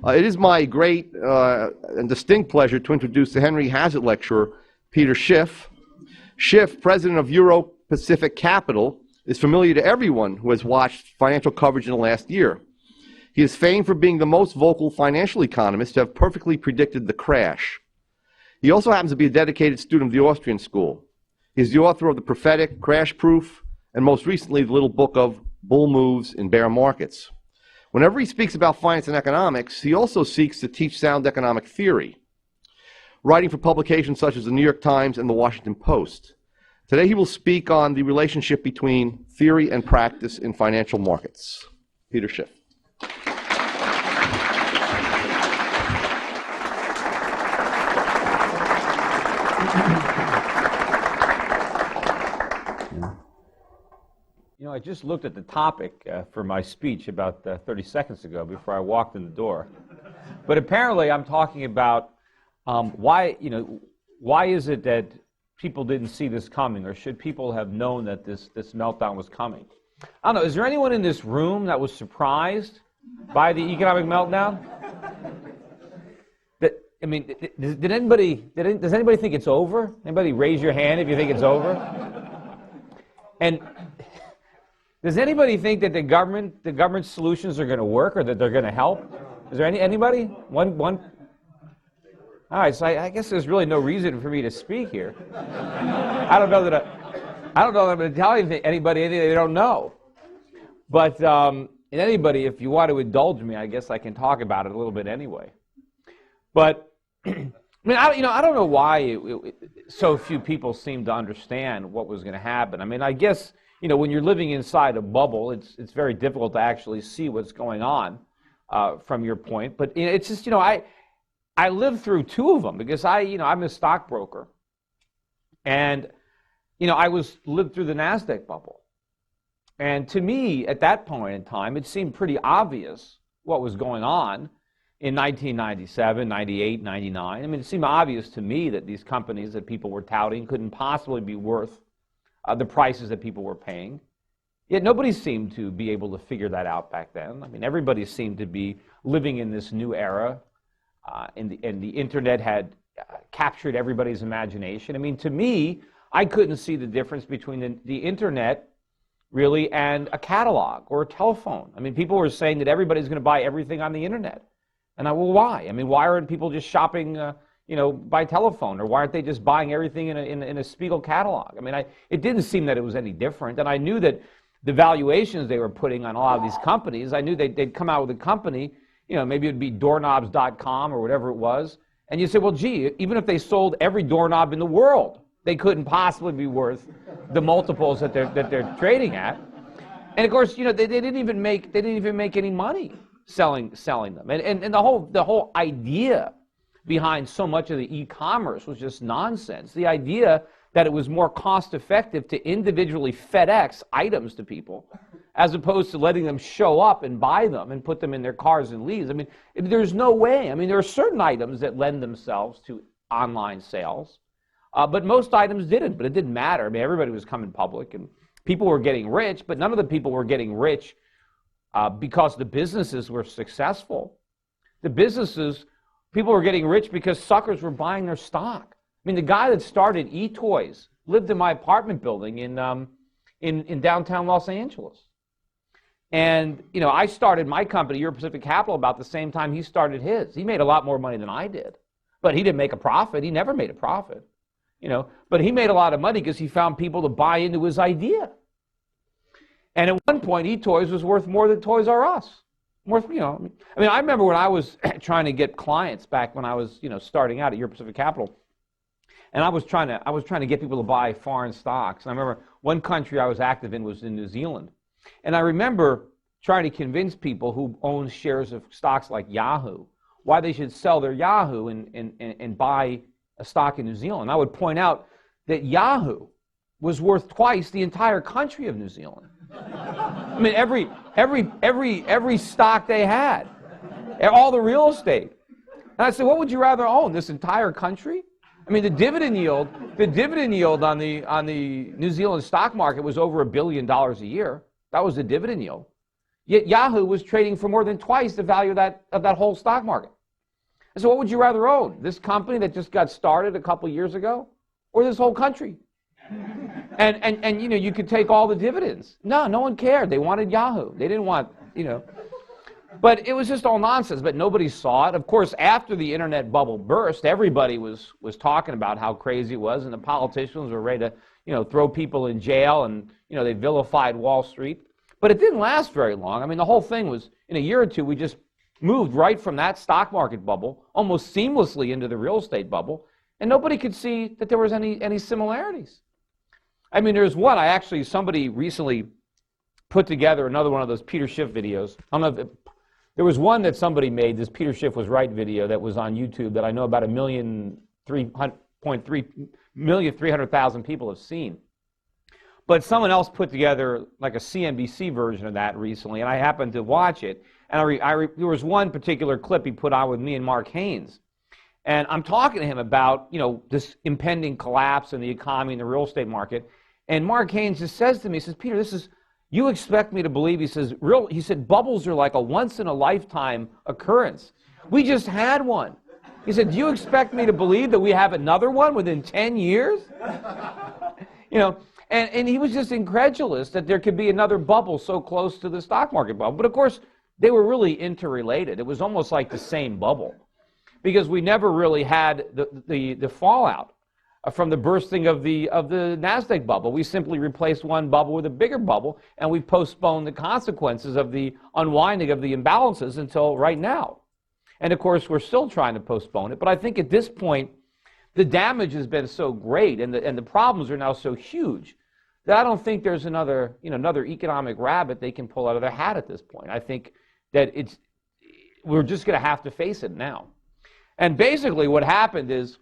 It is my great and distinct pleasure to introduce the Henry Hazlitt Lecturer, Peter Schiff. Schiff, president of Euro-Pacific Capital, is familiar to everyone who has watched financial coverage in the last year. He is famed for being the most vocal financial economist to have perfectly predicted the crash. He also happens to be a dedicated student of the Austrian school. He is the author of The Prophetic, Crash Proof, and most recently, the little book of Bull Moves in Bear Markets. Whenever he speaks about finance and economics, he also seeks to teach sound economic theory, writing for publications such as the New York Times and the Washington Post. Today he will speak on the relationship between theory and practice in financial markets. Peter Schiff. You know, I just looked at the topic for my speech about 30 seconds ago before I walked in the door. But apparently I'm talking about why is it that people didn't see this coming, or should people have known that this meltdown was coming? I don't know, is there anyone in this room that was surprised by the economic meltdown? I mean, does anybody think it's over? Anybody raise your hand if you think it's over? And does anybody think that the government solutions are going to work, or that they're going to help? Is there anybody? One? All right, so I guess there's really no reason for me to speak here. I don't know that I'm going to tell anybody anything they don't know. But anybody, if you want to indulge me, I guess I can talk about it a little bit anyway. But I mean, I don't know why so few people seem to understand what was going to happen. I mean, I guess, when you're living inside a bubble, it's very difficult to actually see what's going on from your point. But it's just, I lived through two of them because I'm a stockbroker, and I lived through the NASDAQ bubble. And to me, at that point in time, it seemed pretty obvious what was going on in 1997, 98, 99. I mean, it seemed obvious to me that these companies that people were touting couldn't possibly be worth the prices that people were paying. Yet nobody seemed to be able to figure that out back then. I mean, everybody seemed to be living in this new era, and the internet had captured everybody's imagination. I mean, to me, I couldn't see the difference between the internet, really, and a catalog or a telephone. I mean, people were saying that everybody's going to buy everything on the internet. And well, why? I mean, why aren't people just shopping, by telephone, or why aren't they just buying everything in a Spiegel catalog? I mean, it didn't seem that it was any different, and I knew that the valuations they were putting on a lot of these companies, I knew they'd come out with a company, maybe it'd be doorknobs.com or whatever it was, and you say, well, gee, even if they sold every doorknob in the world, they couldn't possibly be worth the multiples that they're trading at. And of course, they didn't even make any money selling them. And the whole idea behind so much of the e-commerce was just nonsense. The idea that it was more cost effective to individually FedEx items to people as opposed to letting them show up and buy them and put them in their cars and leave. I mean, there's no way. I mean, there are certain items that lend themselves to online sales, but most items didn't. But it didn't matter. I mean, everybody was coming public, and people were getting rich, but none of the people were getting rich because the businesses were successful. People were getting rich because suckers were buying their stock. I mean, the guy that started eToys lived in my apartment building in downtown Los Angeles. And, I started my company, Euro-Pacific Capital, about the same time he started his. He made a lot more money than I did. But he didn't make a profit. He never made a profit. But he made a lot of money because he found people to buy into his idea. And at one point, eToys was worth more than Toys R Us. I remember when I was trying to get clients back when I was, starting out at Euro-Pacific Capital, and I was trying to get people to buy foreign stocks. And I remember one country I was active in was in New Zealand. And I remember trying to convince people who own shares of stocks like Yahoo why they should sell their Yahoo and buy a stock in New Zealand. I would point out that Yahoo was worth twice the entire country of New Zealand. I mean, every stock they had, all the real estate. And I said, what would you rather own, this entire country? I mean, the dividend yield on the New Zealand stock market was over $1 billion a year. That was the dividend yield. Yet Yahoo was trading for more than twice the value of that whole stock market. And so what would you rather own? This company that just got started a couple years ago, or this whole country? And you know, you could take all the dividends. No one cared. They wanted Yahoo. They didn't want, you know. But it was just all nonsense, but nobody saw it. Of course, after the internet bubble burst, everybody was talking about how crazy it was, and the politicians were ready to, you know, throw people in jail, and, you know, they vilified Wall Street. But it didn't last very long. I mean, the whole thing was, in a year or two, we just moved right from that stock market bubble almost seamlessly into the real estate bubble, and nobody could see that there was any similarities. I mean, there's one, somebody recently put together another one of those Peter Schiff videos. I don't know if there was one that somebody made, this Peter Schiff was right video that was on YouTube that I know about 1,300,000 people have seen. But someone else put together like a CNBC version of that recently, and I happened to watch it. And there was one particular clip he put on with me and Mark Haynes. And I'm talking to him about, you know, this impending collapse in the economy and the real estate market. And Mark Haynes just says to me, he says, Peter, you expect me to believe, he said, bubbles are like a once-in-a-lifetime occurrence. We just had one. He said, do you expect me to believe that we have another one within 10 years? You know, and he was just incredulous that there could be another bubble so close to the stock market bubble. But of course, they were really interrelated. It was almost like the same bubble, because we never really had the fallout from the bursting of the NASDAQ bubble. We simply replaced one bubble with a bigger bubble, and we postponed the consequences of the unwinding of the imbalances until right now. And of course, we're still trying to postpone it. But I think at this point, the damage has been so great, and the problems are now so huge, that I don't think there's another economic rabbit they can pull out of their hat at this point. I think that we're just going to have to face it now. And basically what happened is,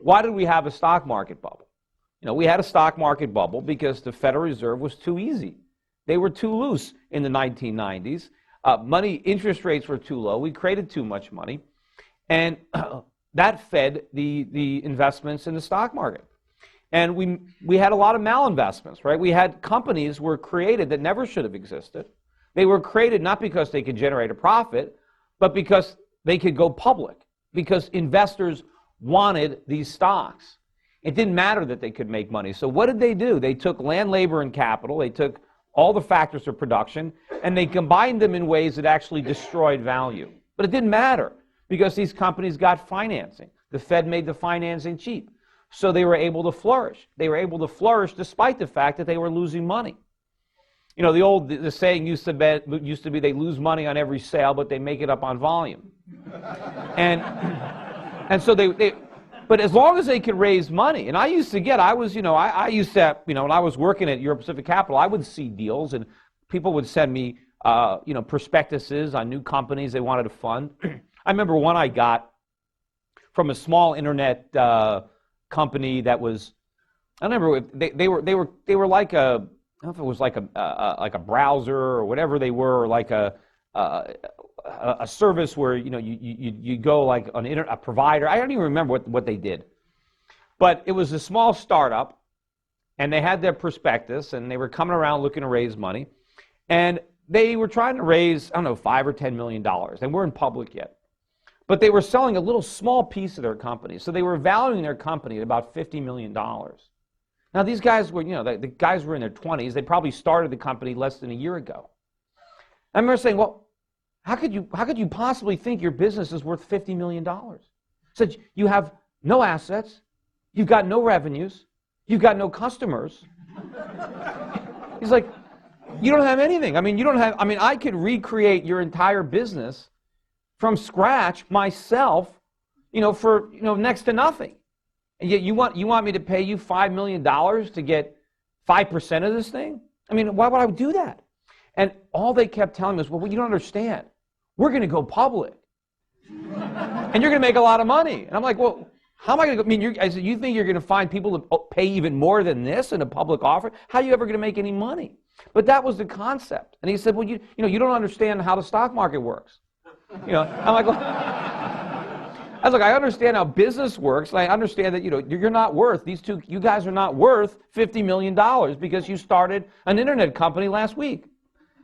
why did we have a stock market bubble? You know, we had a stock market bubble because the Federal Reserve was too easy. They were too loose in the 1990s. Interest rates were too low. We created too much money. And that fed the investments in the stock market. And we had a lot of malinvestments, right? We had companies were created that never should have existed. They were created not because they could generate a profit, but because they could go public, because investors wanted these stocks. It didn't matter that they could make money. So what did they do? They took land, labor, and capital. They took all the factors of production, and they combined them in ways that actually destroyed value. But it didn't matter, because these companies got financing. The Fed made the financing cheap. So they were able to flourish. They were able to flourish despite the fact that they were losing money. You know, the saying used to be they lose money on every sale, but they make it up on volume. And so but as long as they could raise money, and I used to, when I was working at Euro Pacific Capital, I would see deals, and people would send me, prospectuses on new companies they wanted to fund. I remember one I got from a small internet company that was, I don't remember, they were like a, I don't know if it was like a browser or whatever they were, or like a service where, you know, you go like on a provider. I don't even remember what they did. But it was a small startup, and they had their prospectus, and they were coming around looking to raise money. And they were trying to raise, I don't know, $5 or $10 million. They weren't public yet. But they were selling a little small piece of their company. So they were valuing their company at about $50 million. Now, these guys were, the guys were in their 20s. They probably started the company less than a year ago. I remember saying, well, how could you possibly think your business is worth $50 million? So you have no assets, you've got no revenues, you've got no customers. He's like, you don't have anything. I could recreate your entire business from scratch myself, for next to nothing. And yet you want me to pay you $5 million to get 5% of this thing? I mean, why would I do that? And all they kept telling me was, well, you don't understand. We're going to go public. And you're going to make a lot of money. And I'm like, well, how am I going to go? I mean, you think you're going to find people to pay even more than this in a public offer? How are you ever going to make any money? But that was the concept. And he said, well, you don't understand how the stock market works. I'm like, well, I was like, I understand how business works. And I understand that, you're not worth, you guys are not worth $50 million because you started an internet company last week.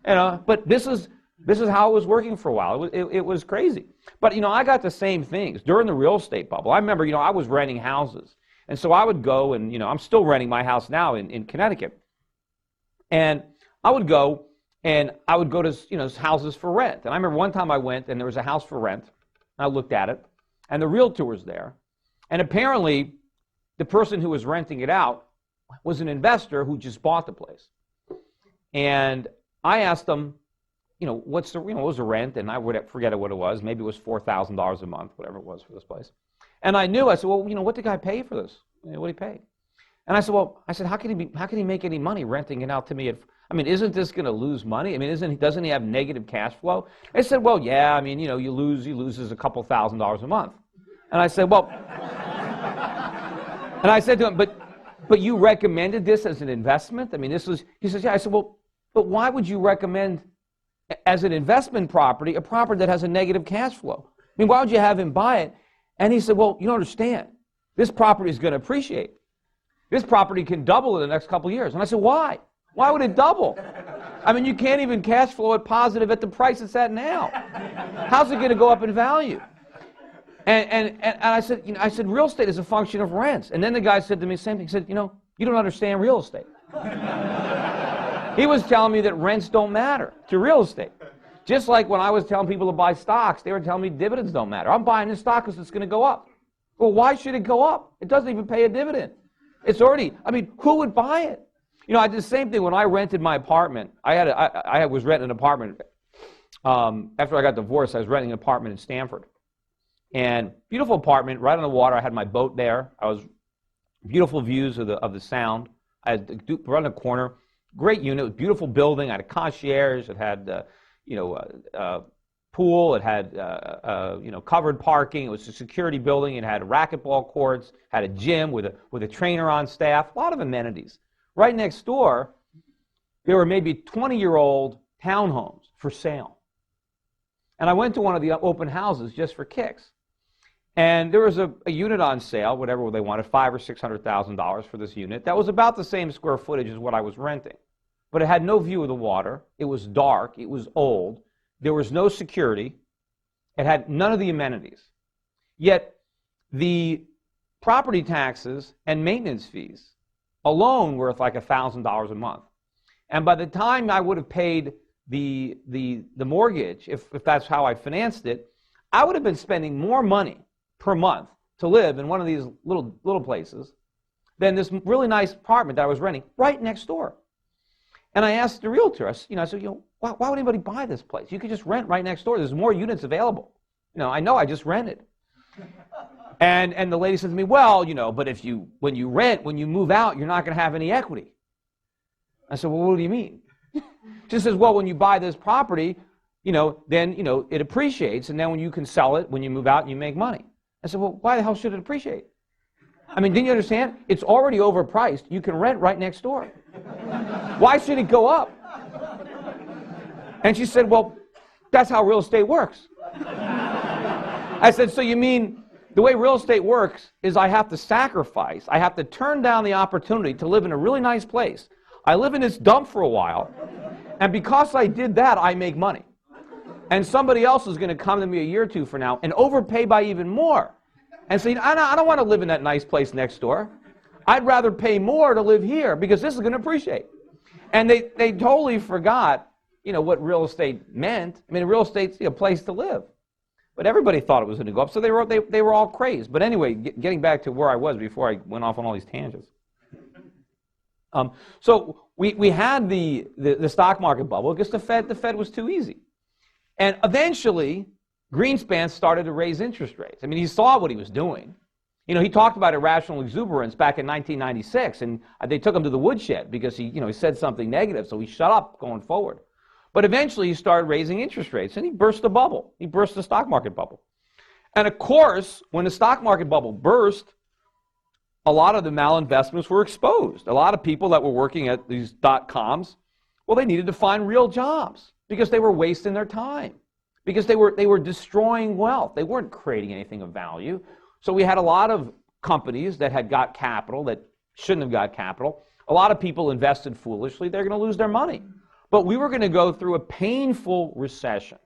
But this is how it was working for a while. It was crazy. But I got the same things during the real estate bubble. I remember I was renting houses, and so I would go and I'm still renting my house now in Connecticut, and I would go to houses for rent. And I remember one time I went and there was a house for rent. I looked at it, and the realtor was there, and apparently the person who was renting it out was an investor who just bought the place. And I asked them, what was the rent? And I would forget what it was. Maybe it was $4,000 a month, whatever it was for this place. And I said, well, what did the guy pay for this? What did he pay? And I said, how can he make any money renting it out to me? Isn't this going to lose money? Doesn't he have negative cash flow? They said, well, yeah. He loses a couple $1,000s a month. And I said, well, and I said to him, but you recommended this as an investment? He says, yeah. I said, well, but why would you recommend as an investment property a property that has a negative cash flow? Why would you have him buy it? And he said, well, you don't understand. This property is going to appreciate. This property can double in the next couple of years. And I said, why? Why would it double? You can't even cash flow it positive at the price it's at now. How's it going to go up in value? And I said, real estate is a function of rents. And then the guy said to me the same thing. He said, you don't understand real estate. He was telling me that rents don't matter to real estate. Just like when I was telling people to buy stocks, they were telling me dividends don't matter. I'm buying this stock because it's going to go up. Well, why should it go up? It doesn't even pay a dividend. It's already, who would buy it? I did the same thing when I rented my apartment. I was renting an apartment. After I got divorced, I was renting an apartment in Stamford. And beautiful apartment, right on the water. I had my boat there. Beautiful views of the sound. I had right in the corner. Great unit, beautiful building. I had a concierge. It had, pool. It had, covered parking. It was a security building. It had racquetball courts. Had a gym with a trainer on staff. A lot of amenities. Right next door, there were maybe 20-year-old townhomes for sale. And I went to one of the open houses just for kicks. And there was a unit on sale, whatever they wanted, $500,000 or $600,000 for this unit. That was about the same square footage as what I was renting. But it had no view of the water. It was dark. It was old. There was no security. It had none of the amenities. Yet the property taxes and maintenance fees alone worth like $1,000 a month. And by the time I would have paid the mortgage, if that's how I financed it, I would have been spending more money per month to live in one of these little places than this really nice apartment that I was renting right next door. And I asked the realtor, I said, why would anybody buy this place? You could just rent right next door. There's more units available. I just rented. And the lady said to me, well, but when you move out, you're not going to have any equity. I said, well, what do you mean? She says, well, when you buy this property, then, it appreciates, and then when you can sell it, when you move out, you make money. I said, well, why the hell should it appreciate? Didn't you understand? It's already overpriced. You can rent right next door. Why should it go up? And she said, well, that's how real estate works. I said, so you mean the way real estate works is I have to sacrifice. I have to turn down the opportunity to live in a really nice place. I live in this dump for a while, and because I did that, I make money. And somebody else is going to come to me a year or two from now and overpay by even more and say, I don't want to live in that nice place next door. I'd rather pay more to live here because this is going to appreciate. And they totally forgot, what real estate meant. Real estate's a place to live. But everybody thought it was going to go up, so they were all crazed. But anyway, getting back to where I was before I went off on all these tangents. So we had the stock market bubble because the Fed was too easy. And eventually, Greenspan started to raise interest rates. He saw what he was doing. He talked about irrational exuberance back in 1996, and they took him to the woodshed because he said something negative, so he shut up going forward. But eventually, he started raising interest rates, and he burst the bubble. He burst the stock market bubble. And of course, when the stock market bubble burst, a lot of the malinvestments were exposed. A lot of people that were working at these .coms, well, they needed to find real jobs because they were wasting their time, because they were destroying wealth. They weren't creating anything of value. So we had a lot of companies that had got capital that shouldn't have got capital. A lot of people invested foolishly. They're going to lose their money. But we were going to go through a painful recession,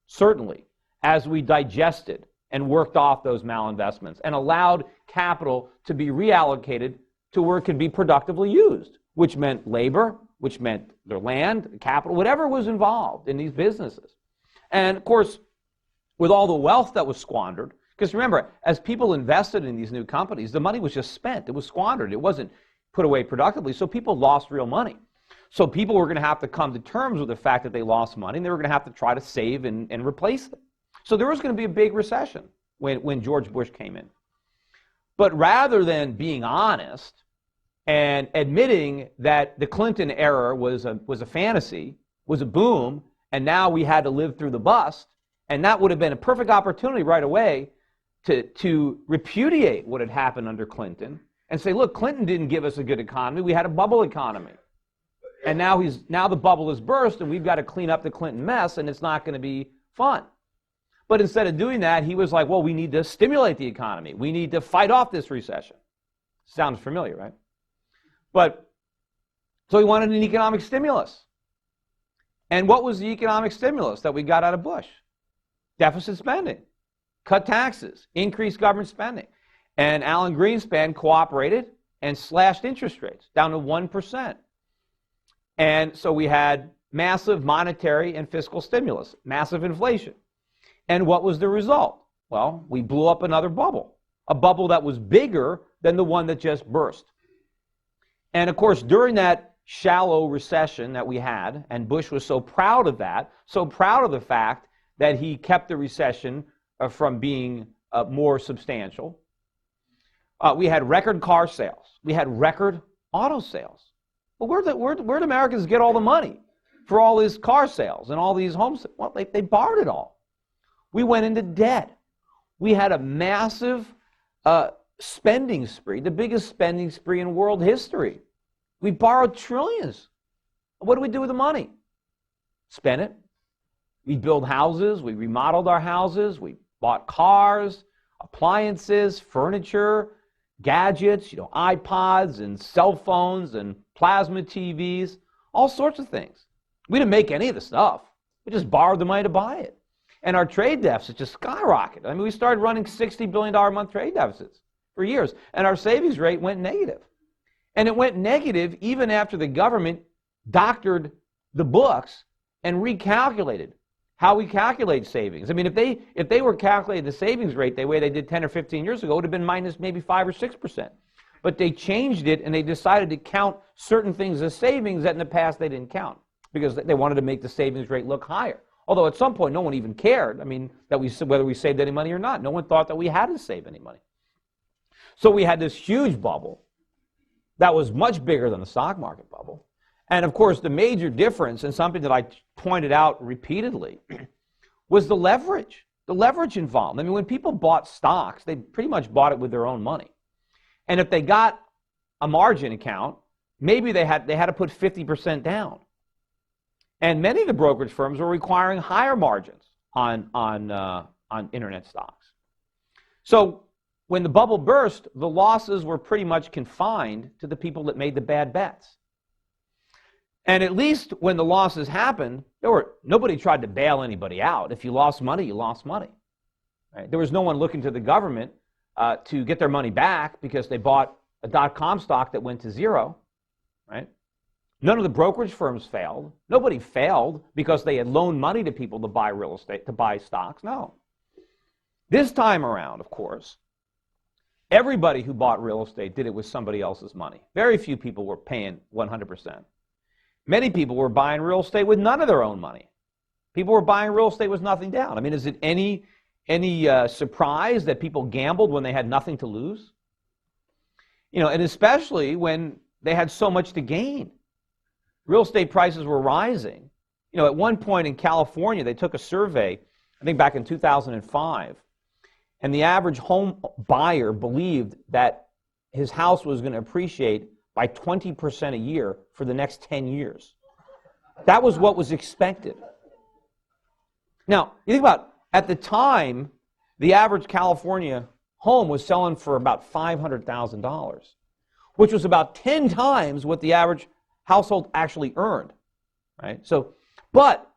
certainly, as we digested and worked off those malinvestments and allowed capital to be reallocated to where it could be productively used, which meant labor, which meant their land, capital, whatever was involved in these businesses. And of course, with all the wealth that was squandered, because remember, as people invested in these new companies, the money was just spent. It was squandered. It wasn't put away productively, so people lost real money. So people were going to have to come to terms with the fact that they lost money, and they were going to have to try to save and replace them. So there was going to be a big recession when George Bush came in. But rather than being honest and admitting that the Clinton era was a fantasy, was a boom, and now we had to live through the bust, and that would have been a perfect opportunity right away to repudiate what had happened under Clinton and say, look, Clinton didn't give us a good economy. We had a bubble economy. And now the bubble has burst, and we've got to clean up the Clinton mess, and it's not going to be fun. But instead of doing that, he was like, well, we need to stimulate the economy. We need to fight off this recession. Sounds familiar, right? But so he wanted an economic stimulus. And what was the economic stimulus that we got out of Bush? Deficit spending, cut taxes, increase government spending. And Alan Greenspan cooperated and slashed interest rates down to 1%. And so we had massive monetary and fiscal stimulus, massive inflation. And what was the result? Well, we blew up another bubble, a bubble that was bigger than the one that just burst. And of course, during that shallow recession that we had, and Bush was so proud of that, so proud of the fact that he kept the recession from being more substantial, we had record car sales. We had record auto sales. Well, where'd Americans get all the money for all these car sales and all these home sales? Well, they borrowed it all. We went into debt. We had a massive spending spree, the biggest spending spree in world history. We borrowed trillions. What do we do with the money? Spend it. We build houses. We remodeled our houses. We bought cars, appliances, furniture, gadgets, iPods and cell phones and plasma TVs, all sorts of things. We didn't make any of the stuff. We just borrowed the money to buy it. And our trade deficit just skyrocketed. I mean, we started running $60 billion a month trade deficits for years, and our savings rate went negative. And it went negative even after the government doctored the books and recalculated how we calculate savings. I mean, if they were calculating the savings rate the way they did 10 or 15 years ago, it would have been minus maybe 5 or 6%. But they changed it, and they decided to count certain things as savings that in the past they didn't count because they wanted to make the savings rate look higher. Although at some point no one even cared, I mean, whether we saved any money or not. No one thought that we had to save any money. So we had this huge bubble that was much bigger than the stock market bubble. And of course, the major difference, and something that I pointed out repeatedly, was the leverage involved. I mean, when people bought stocks, they pretty much bought it with their own money. And if they got a margin account, maybe they had to put 50% down. And many of the brokerage firms were requiring higher margins on internet stocks. So when the bubble burst, the losses were pretty much confined to the people that made the bad bets. And at least when the losses happened, nobody tried to bail anybody out. If you lost money, you lost money. Right? There was no one looking to the government to get their money back because they bought a dot-com stock that went to zero. Right? None of the brokerage firms failed. Nobody failed because they had loaned money to people to buy real estate, to buy stocks. No. This time around, of course, everybody who bought real estate did it with somebody else's money. Very few people were paying 100%. Many people were buying real estate with none of their own money. People were buying real estate with nothing down. I mean, is it any surprise that people gambled when they had nothing to lose? And especially when they had so much to gain. Real estate prices were rising. At one point in California, they took a survey, I think back in 2005, and the average home buyer believed that his house was going to appreciate by 20% a year for the next 10 years. That was what was expected. Now, you think about, at the time, the average California home was selling for about $500,000, which was about 10 times what the average household actually earned. right? So, but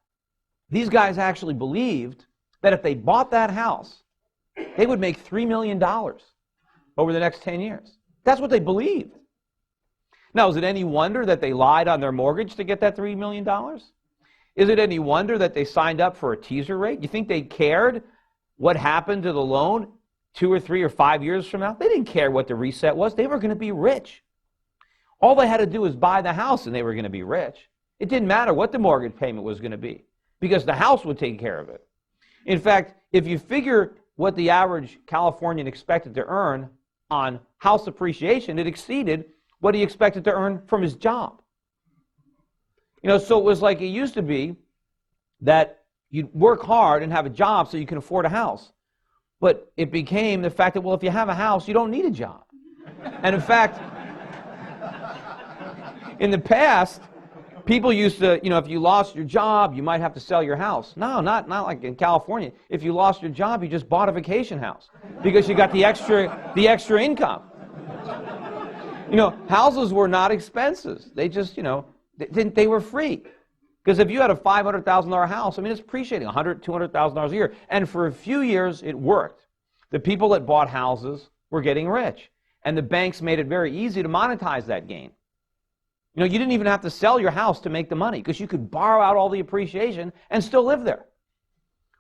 these guys actually believed that if they bought that house, they would make $3 million over the next 10 years. That's what they believed. Now, is it any wonder that they lied on their mortgage to get that $3 million? Is it any wonder that they signed up for a teaser rate? You think they cared what happened to the loan 2 or 3 or 5 years from now? They didn't care what the reset was. They were going to be rich. All they had to do was buy the house and they were going to be rich. It didn't matter what the mortgage payment was going to be because the house would take care of it. In fact, if you figure what the average Californian expected to earn on house appreciation, it exceeded what he expected to earn from his job. You know, so it was like it used to be that you'd work hard and have a job so you can afford a house. But it became the fact that, well, if you have a house, you don't need a job. And in fact, in the past, people used to, you know, if you lost your job, you might have to sell your house. No, not like in California. If you lost your job, you just bought a vacation house because you got the extra income. You know, houses were not expenses. They just, you know, they were free. Because if you had a $500,000 house, I mean, it's appreciating $100,000, $200,000 a year. And for a few years, it worked. The people that bought houses were getting rich. And the banks made it very easy to monetize that gain. You know, you didn't even have to sell your house to make the money because you could borrow out all the appreciation and still live there.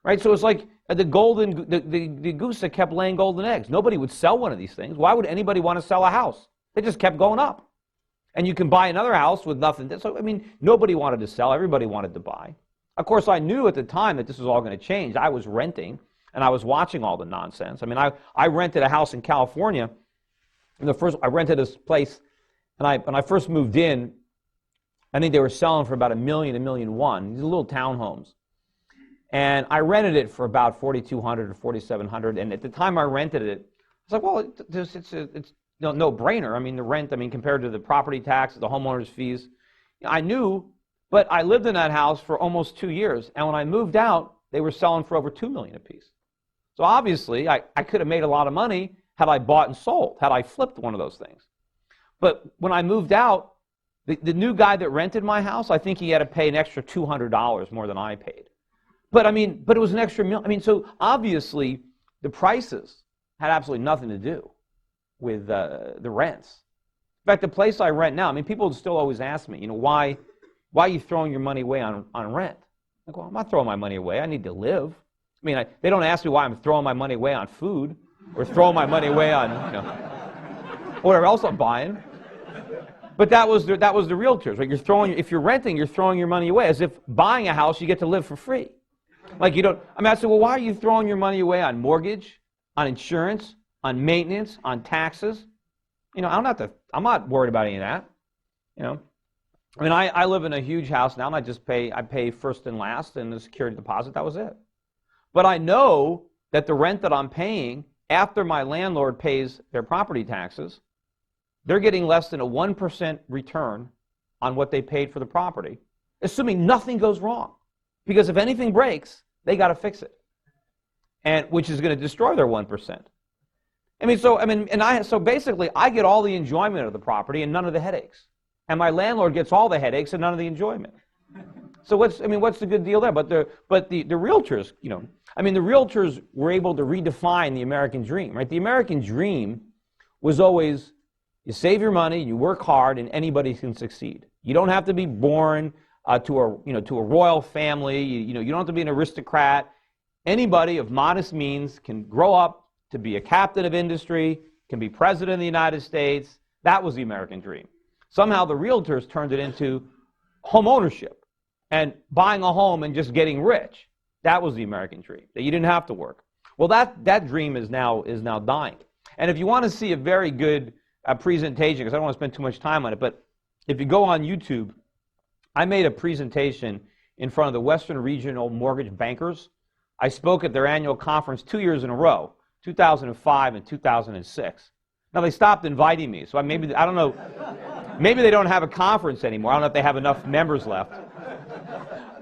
Right? So it's like the goose that kept laying golden eggs. Nobody would sell one of these things. Why would anybody want to sell a house? They just kept going up. And you can buy another house with nothing. So, I mean, nobody wanted to sell. Everybody wanted to buy. Of course, I knew at the time that this was all going to change. I was renting, and I was watching all the nonsense. I mean, I rented a house in California. And I rented this place, and when I first moved in, I think they were selling for about $1 million, $1.1 million. These little townhomes. And I rented it for about $4,200 or $4,700. And at the time I rented it, I was like, well, it's no-brainer. I mean, the rent, compared to the property tax, the homeowner's fees. I knew, but I lived in that house for almost 2 years. And when I moved out, they were selling for over $2 million apiece. So obviously, I could have made a lot of money had I bought and sold, had I flipped one of those things. But when I moved out, the new guy that rented my house, I think he had to pay an extra $200 more than I paid. But it was an extra million. So obviously, the prices had absolutely nothing to do with the rents. In fact, the place I rent now, people still always ask me, why are you throwing your money away on rent? I go, well, I'm not throwing my money away. I need to live. They don't ask me why I'm throwing my money away on food or throwing my money away on, whatever else I'm buying. But that was the realtors, right? If you're renting, you're throwing your money away, as if buying a house you get to live for free. I said, well, why are you throwing your money away on mortgage, on insurance, on maintenance, on taxes? I'm not worried about any of that. I live in a huge house now, and I pay first and last and the security deposit. That was it. But I know that the rent that I'm paying after my landlord pays their property taxes, they're getting less than a 1% return on what they paid for the property, assuming nothing goes wrong. Because if anything breaks, they got to fix it, and which is going to destroy their 1%. So basically, I get all the enjoyment of the property and none of the headaches, and my landlord gets all the headaches and none of the enjoyment. So what's the good deal there? But the realtors, the realtors were able to redefine the American dream, right? The American dream was always, you save your money, you work hard, and anybody can succeed. You don't have to be born to a royal family. You don't have to be an aristocrat. Anybody of modest means can grow up to be a captain of industry, can be president of the United States. That was the American dream. Somehow the realtors turned it into home ownership and buying a home and just getting rich. That was the American dream, that you didn't have to work. Well, that dream is now dying. And if you want to see a very good presentation, because I don't want to spend too much time on it, but if you go on YouTube, I made a presentation in front of the Western Regional Mortgage Bankers. I spoke at their annual conference 2 years in a row, 2005 and 2006. Now, they stopped inviting me, so I don't know, maybe they don't have a conference anymore. I don't know if they have enough members left.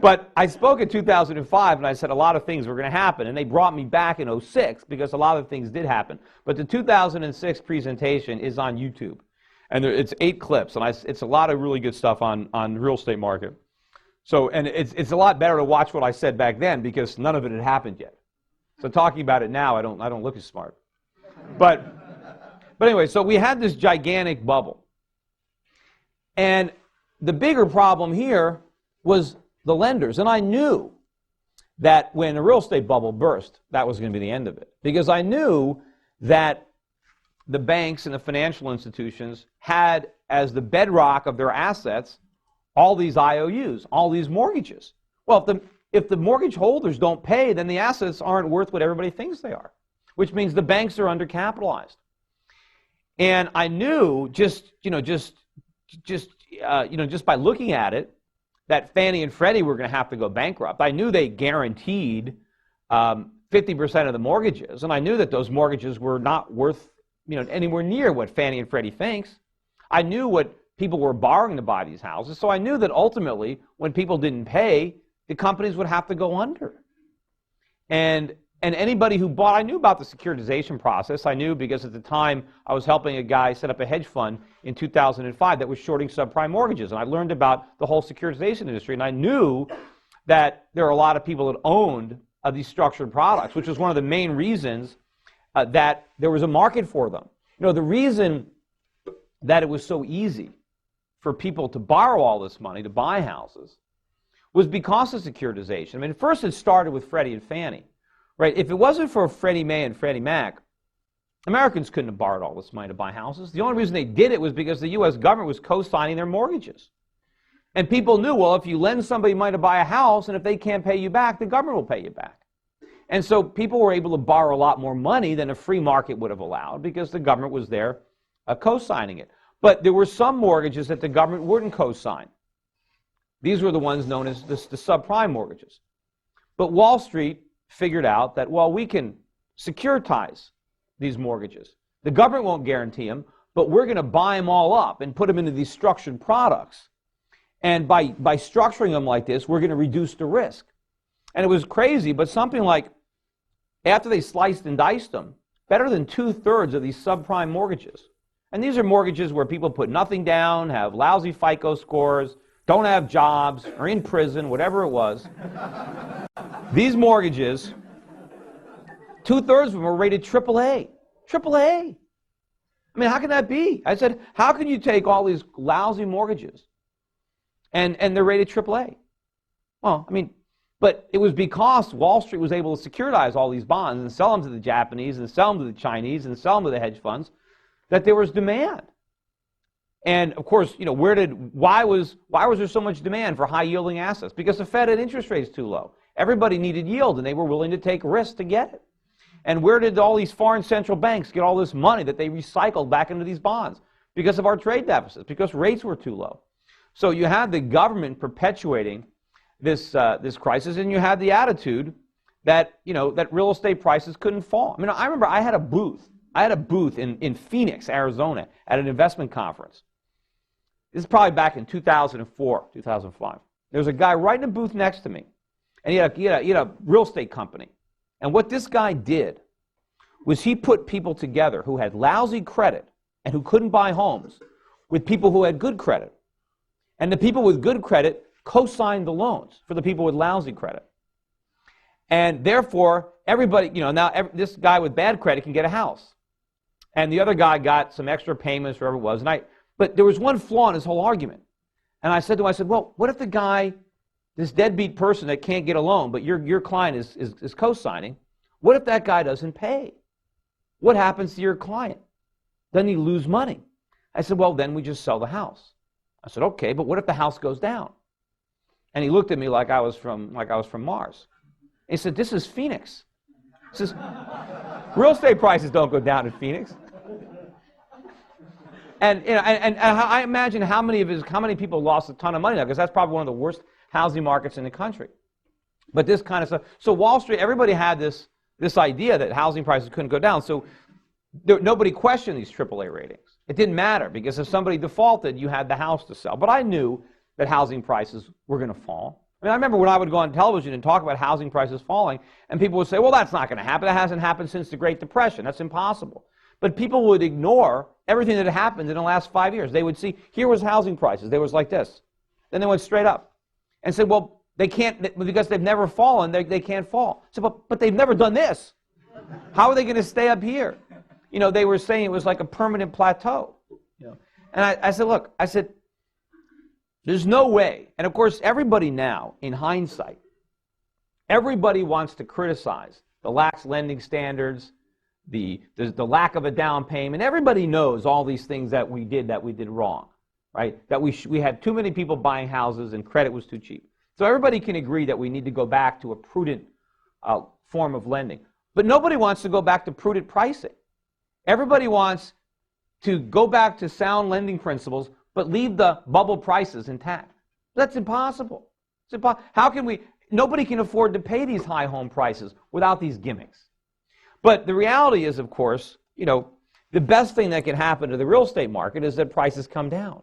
But I spoke in 2005, and I said a lot of things were going to happen, and they brought me back in 2006 because a lot of things did happen. But the 2006 presentation is on YouTube, and it's 8 clips, and it's a lot of really good stuff on the real estate market. So, and it's a lot better to watch what I said back then because none of it had happened yet. So talking about it now, I don't look as smart. But anyway, so we had this gigantic bubble. And the bigger problem here was the lenders. And I knew that when the real estate bubble burst, that was going to be the end of it. Because I knew that the banks and the financial institutions had as the bedrock of their assets all these IOUs, all these mortgages. Well, if the mortgage holders don't pay, then the assets aren't worth what everybody thinks they are, which means the banks are undercapitalized. And I knew just by looking at it that Fannie and Freddie were going to have to go bankrupt. I knew they guaranteed 50% of the mortgages, and I knew that those mortgages were not worth anywhere near what Fannie and Freddie thinks. I knew what people were borrowing to buy these houses, so I knew that ultimately, when people didn't pay, the companies would have to go under. And anybody who bought, I knew about the securitization process. I knew because at the time I was helping a guy set up a hedge fund in 2005 that was shorting subprime mortgages, and I learned about the whole securitization industry, and I knew that there are a lot of people that owned these structured products, which was one of the main reasons that there was a market for them. The reason that it was so easy for people to borrow all this money to buy houses was because of securitization. I mean, first it started with Freddie and Fannie, right? If it wasn't for Freddie Mae and Freddie Mac, Americans couldn't have borrowed all this money to buy houses. The only reason they did it was because the U.S. government was co-signing their mortgages. And people knew, well, if you lend somebody money to buy a house, and if they can't pay you back, the government will pay you back. And so people were able to borrow a lot more money than a free market would have allowed because the government was there co-signing it. But there were some mortgages that the government wouldn't co-sign. These were the ones known as the subprime mortgages. But Wall Street figured out that, well, we can securitize these mortgages. The government won't guarantee them, but we're going to buy them all up and put them into these structured products. And by structuring them like this, we're going to reduce the risk. And it was crazy, but something like, after they sliced and diced them, better than 2/3 of these subprime mortgages. And these are mortgages where people put nothing down, have lousy FICO scores, don't have jobs, are in prison, whatever it was. These mortgages, 2/3 of them were rated AAA. AAA. I mean, how can that be? I said, how can you take all these lousy mortgages and they're rated AAA? Well, I mean, but it was because Wall Street was able to securitize all these bonds and sell them to the Japanese and sell them to the Chinese and sell them to the hedge funds that there was demand. And of course, why was there so much demand for high-yielding assets? Because the Fed had interest rates too low. Everybody needed yield, and they were willing to take risks to get it. And where did all these foreign central banks get all this money that they recycled back into these bonds? Because of our trade deficits, because rates were too low. So you had the government perpetuating this crisis, and you had the attitude that that real estate prices couldn't fall. I mean, I remember I had a booth in Phoenix, Arizona, at an investment conference. This is probably back in 2004, 2005. There was a guy right in a booth next to me, and he had a real estate company. And what this guy did was he put people together who had lousy credit and who couldn't buy homes with people who had good credit. And the people with good credit co-signed the loans for the people with lousy credit. And therefore, everybody, this guy with bad credit can get a house. And the other guy got some extra payments, whatever it was. But there was one flaw in his whole argument. And I said to him, well, what if the guy, this deadbeat person that can't get a loan, but your client is co-signing, what if that guy doesn't pay? What happens to your client? Doesn't he lose money? I said, well, then we just sell the house. I said, okay, but what if the house goes down? And he looked at me like I was from Mars. And he said, this is Phoenix. He says, real estate prices don't go down in Phoenix. And I imagine how many people lost a ton of money now, because that's probably one of the worst housing markets in the country. But this kind of stuff. So Wall Street, everybody had this idea that housing prices couldn't go down. So nobody questioned these AAA ratings. It didn't matter, because if somebody defaulted, you had the house to sell. But I knew that housing prices were going to fall. I mean, I remember when I would go on television and talk about housing prices falling, and people would say, well, that's not going to happen. That hasn't happened since the Great Depression. That's impossible. But people would ignore everything that had happened in the last 5 years. They would see, here was housing prices. They was like this. Then they went straight up. and said, well, they can't, because they've never fallen, they can't fall. So, but they've never done this. How are they going to stay up here? You know, they were saying it was like a permanent plateau. You know? And I said, look, I said, there's no way. And of course, everybody now, in hindsight, everybody wants to criticize the lax lending standards, the lack of a down payment. Everybody knows all these things that we did wrong, right? That we had too many people buying houses and credit was too cheap. So everybody can agree that we need to go back to a prudent form of lending. But nobody wants to go back to prudent pricing. Everybody wants to go back to sound lending principles, but leave the bubble prices intact. That's impossible. How can we? Nobody can afford to pay these high home prices without these gimmicks. But the reality is, of course, you know, the best thing that can happen to the real estate market is that prices come down.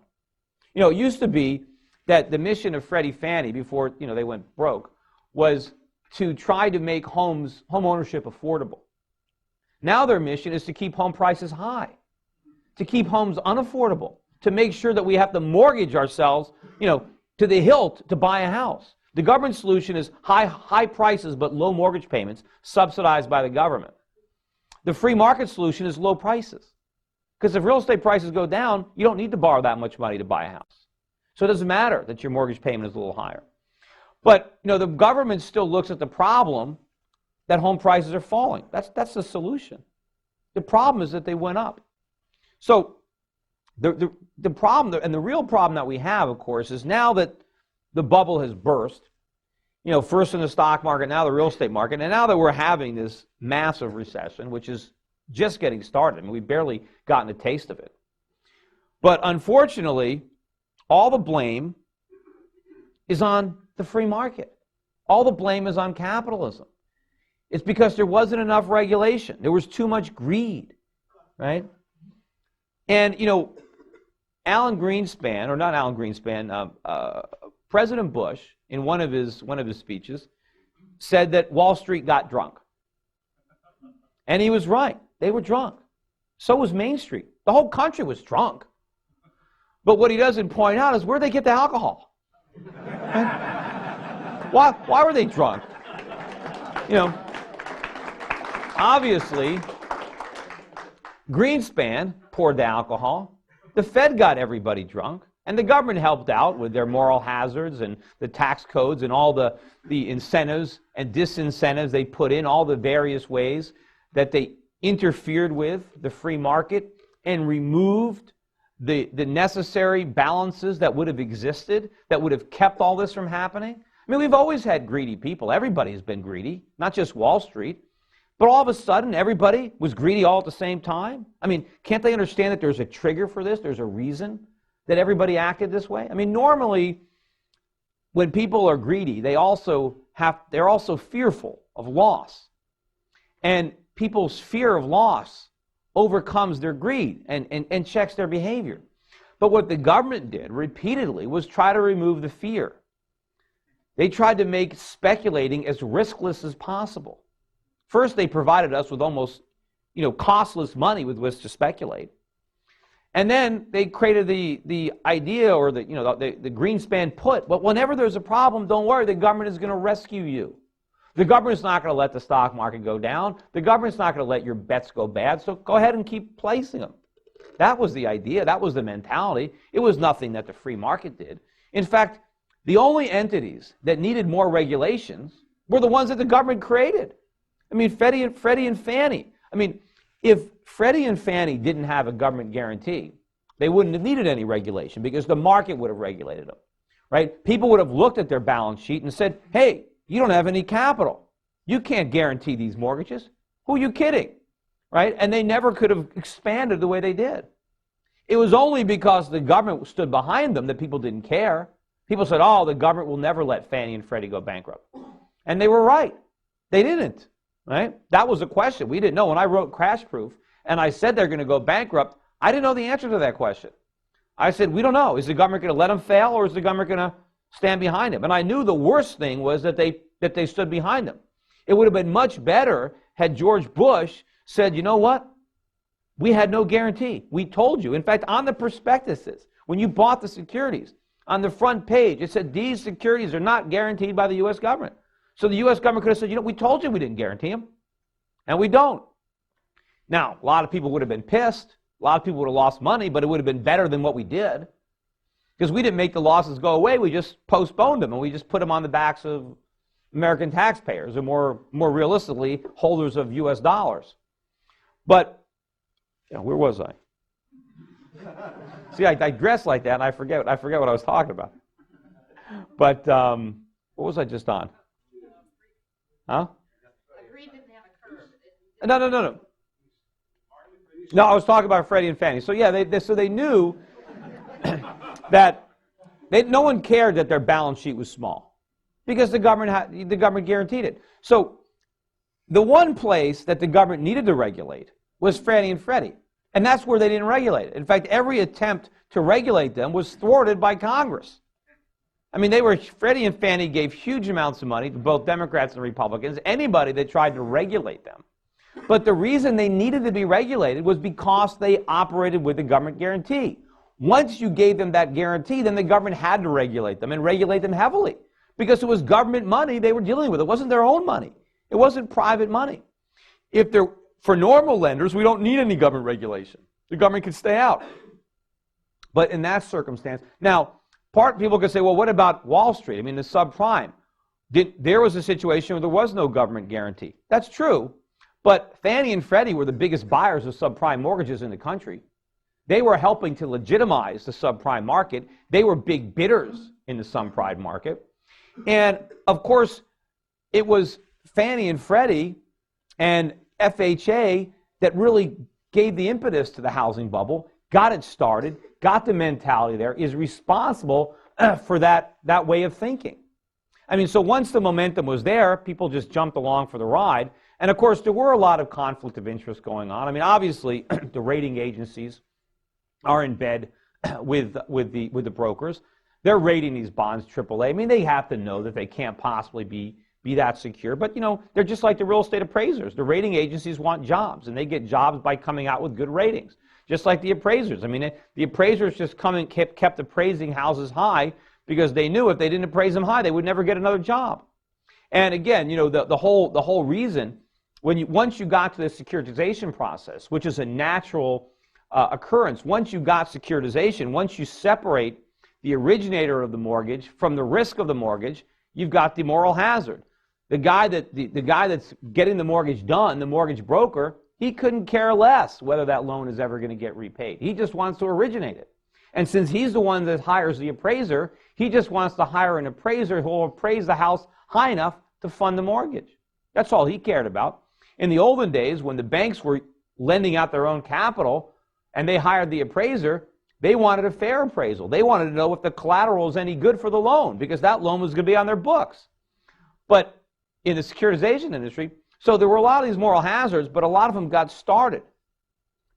You know, it used to be that the mission of Freddie Fannie, before, you know, they went broke, was to try to make home ownership affordable. Now their mission is to keep home prices high, to keep homes unaffordable, to make sure that we have to mortgage ourselves, you know, to the hilt to buy a house. The government solution is high prices but low mortgage payments subsidized by the government. The free market solution is low prices. Because if real estate prices go down, you don't need to borrow that much money to buy a house. So it doesn't matter that your mortgage payment is a little higher. But, you know, the government still looks at the problem that home prices are falling. That's the solution. The problem is that they went up. So the problem, and the real problem that we have, of course, is now that the bubble has burst, you know, first in the stock market, now the real estate market, and now that we're having this massive recession, which is just getting started. I mean, we've barely gotten a taste of it. But unfortunately, all the blame is on the free market. All the blame is on capitalism. It's because there wasn't enough regulation. There was too much greed, right? And, you know, President Bush, in one of his speeches, said that Wall Street got drunk. And he was right. They were drunk. So was Main Street. The whole country was drunk. But what he doesn't point out is where'd they get the alcohol? Why were they drunk? You know, obviously, Greenspan poured the alcohol. The Fed got everybody drunk. And the government helped out with their moral hazards and the tax codes and all the incentives and disincentives they put in, all the various ways that they interfered with the free market and removed the necessary balances that would have existed, that would have kept all this from happening. I mean, we've always had greedy people. Everybody's been greedy, not just Wall Street. But all of a sudden, everybody was greedy all at the same time? I mean, can't they understand that there's a trigger for this? There's a reason that everybody acted this way? I mean, normally, when people are greedy, they're also fearful of loss. And people's fear of loss overcomes their greed and checks their behavior. But what the government did repeatedly was try to remove the fear. They tried to make speculating as riskless as possible. First, they provided us with almost, you know, costless money with which to speculate. And then they created the idea, or the Greenspan put, but whenever there's a problem, don't worry, the government is going to rescue you. The government's not going to let the stock market go down. The government's not going to let your bets go bad, so go ahead and keep placing them. That was the idea. That was the mentality. It was nothing that the free market did. In fact, the only entities that needed more regulations were the ones that the government created. I mean, Freddie and Fannie. I mean, if Freddie and Fannie didn't have a government guarantee, they wouldn't have needed any regulation because the market would have regulated them, right? People would have looked at their balance sheet and said, hey, you don't have any capital. You can't guarantee these mortgages. Who are you kidding, right? And they never could have expanded the way they did. It was only because the government stood behind them that people didn't care. People said, oh, the government will never let Fannie and Freddie go bankrupt. And they were right. They didn't. Right? That was the question. We didn't know. When I wrote Crash Proof and I said they're going to go bankrupt, I didn't know the answer to that question. I said, we don't know. Is the government going to let them fail, or is the government going to stand behind them? And I knew the worst thing was that they stood behind them. It would have been much better had George Bush said, you know what? We had no guarantee. We told you. In fact, on the prospectuses, when you bought the securities, on the front page. It said these securities are not guaranteed by the U.S. government. So the U.S. government could have said, you know, we told you we didn't guarantee them, and we don't. Now, a lot of people would have been pissed. A lot of people would have lost money, but it would have been better than what we did. Because we didn't make the losses go away, we just postponed them, and we just put them on the backs of American taxpayers, or more realistically, holders of U.S. dollars. But, you know, where was I? See, I digress like that, and I forget what I was talking about. But what was I just on? Huh? No. No, I was talking about Freddie and Fannie. So yeah, they knew that no one cared that their balance sheet was small because the government guaranteed it. So the one place that the government needed to regulate was Fannie and Freddie, and that's where they didn't regulate it. In fact, every attempt to regulate them was thwarted by Congress. I mean, Freddie and Fannie gave huge amounts of money to both Democrats and Republicans, anybody that tried to regulate them. But the reason they needed to be regulated was because they operated with a government guarantee. Once you gave them that guarantee, then the government had to regulate them, and regulate them heavily, because it was government money they were dealing with. It wasn't their own money. It wasn't private money. For normal lenders, we don't need any government regulation. The government can stay out. But in that circumstance, now, people could say, well, what about Wall Street? I mean, the subprime. There was a situation where there was no government guarantee. That's true. But Fannie and Freddie were the biggest buyers of subprime mortgages in the country. They were helping to legitimize the subprime market. They were big bidders in the subprime market. And, of course, it was Fannie and Freddie and FHA that really gave the impetus to the housing bubble, got it started, got the mentality there, is responsible for that way of thinking. I mean, so once the momentum was there, people just jumped along for the ride. And, of course, there were a lot of conflict of interest going on. I mean, obviously, the rating agencies are in bed with the brokers. They're rating these bonds AAA. I mean, they have to know that they can't possibly be that secure. But, you know, they're just like the real estate appraisers. The rating agencies want jobs, and they get jobs by coming out with good ratings, just like the appraisers. I mean, the appraisers just kept appraising houses high because they knew if they didn't appraise them high, they would never get another job. And, again, you know, the whole reason, once you got to the securitization process, which is a natural occurrence, once you got securitization, once you separate the originator of the mortgage from the risk of the mortgage, you've got the moral hazard. The guy that's getting the mortgage done, the mortgage broker, he couldn't care less whether that loan is ever going to get repaid. He just wants to originate it. And since he's the one that hires the appraiser, he just wants to hire an appraiser who will appraise the house high enough to fund the mortgage. That's all he cared about. In the olden days, when the banks were lending out their own capital and they hired the appraiser, they wanted a fair appraisal. They wanted to know if the collateral was any good for the loan, because that loan was going to be on their books. But in the securitization industry, so there were a lot of these moral hazards, but a lot of them got started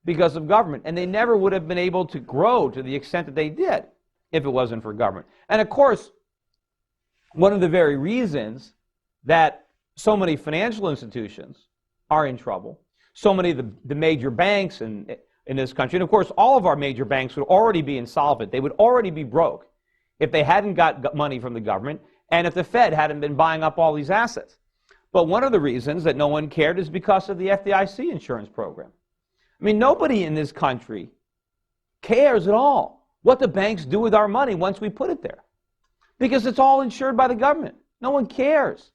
because of government, and they never would have been able to grow to the extent that they did if it wasn't for government. And of course, one of the very reasons that so many financial institutions are in trouble, so many of the major banks in this country, and of course all of our major banks would already be insolvent. They would already be broke if they hadn't got money from the government and if the Fed hadn't been buying up all these assets. But one of the reasons that no one cared is because of the FDIC insurance program. I mean, nobody in this country cares at all what the banks do with our money once we put it there, because it's all insured by the government. No one cares.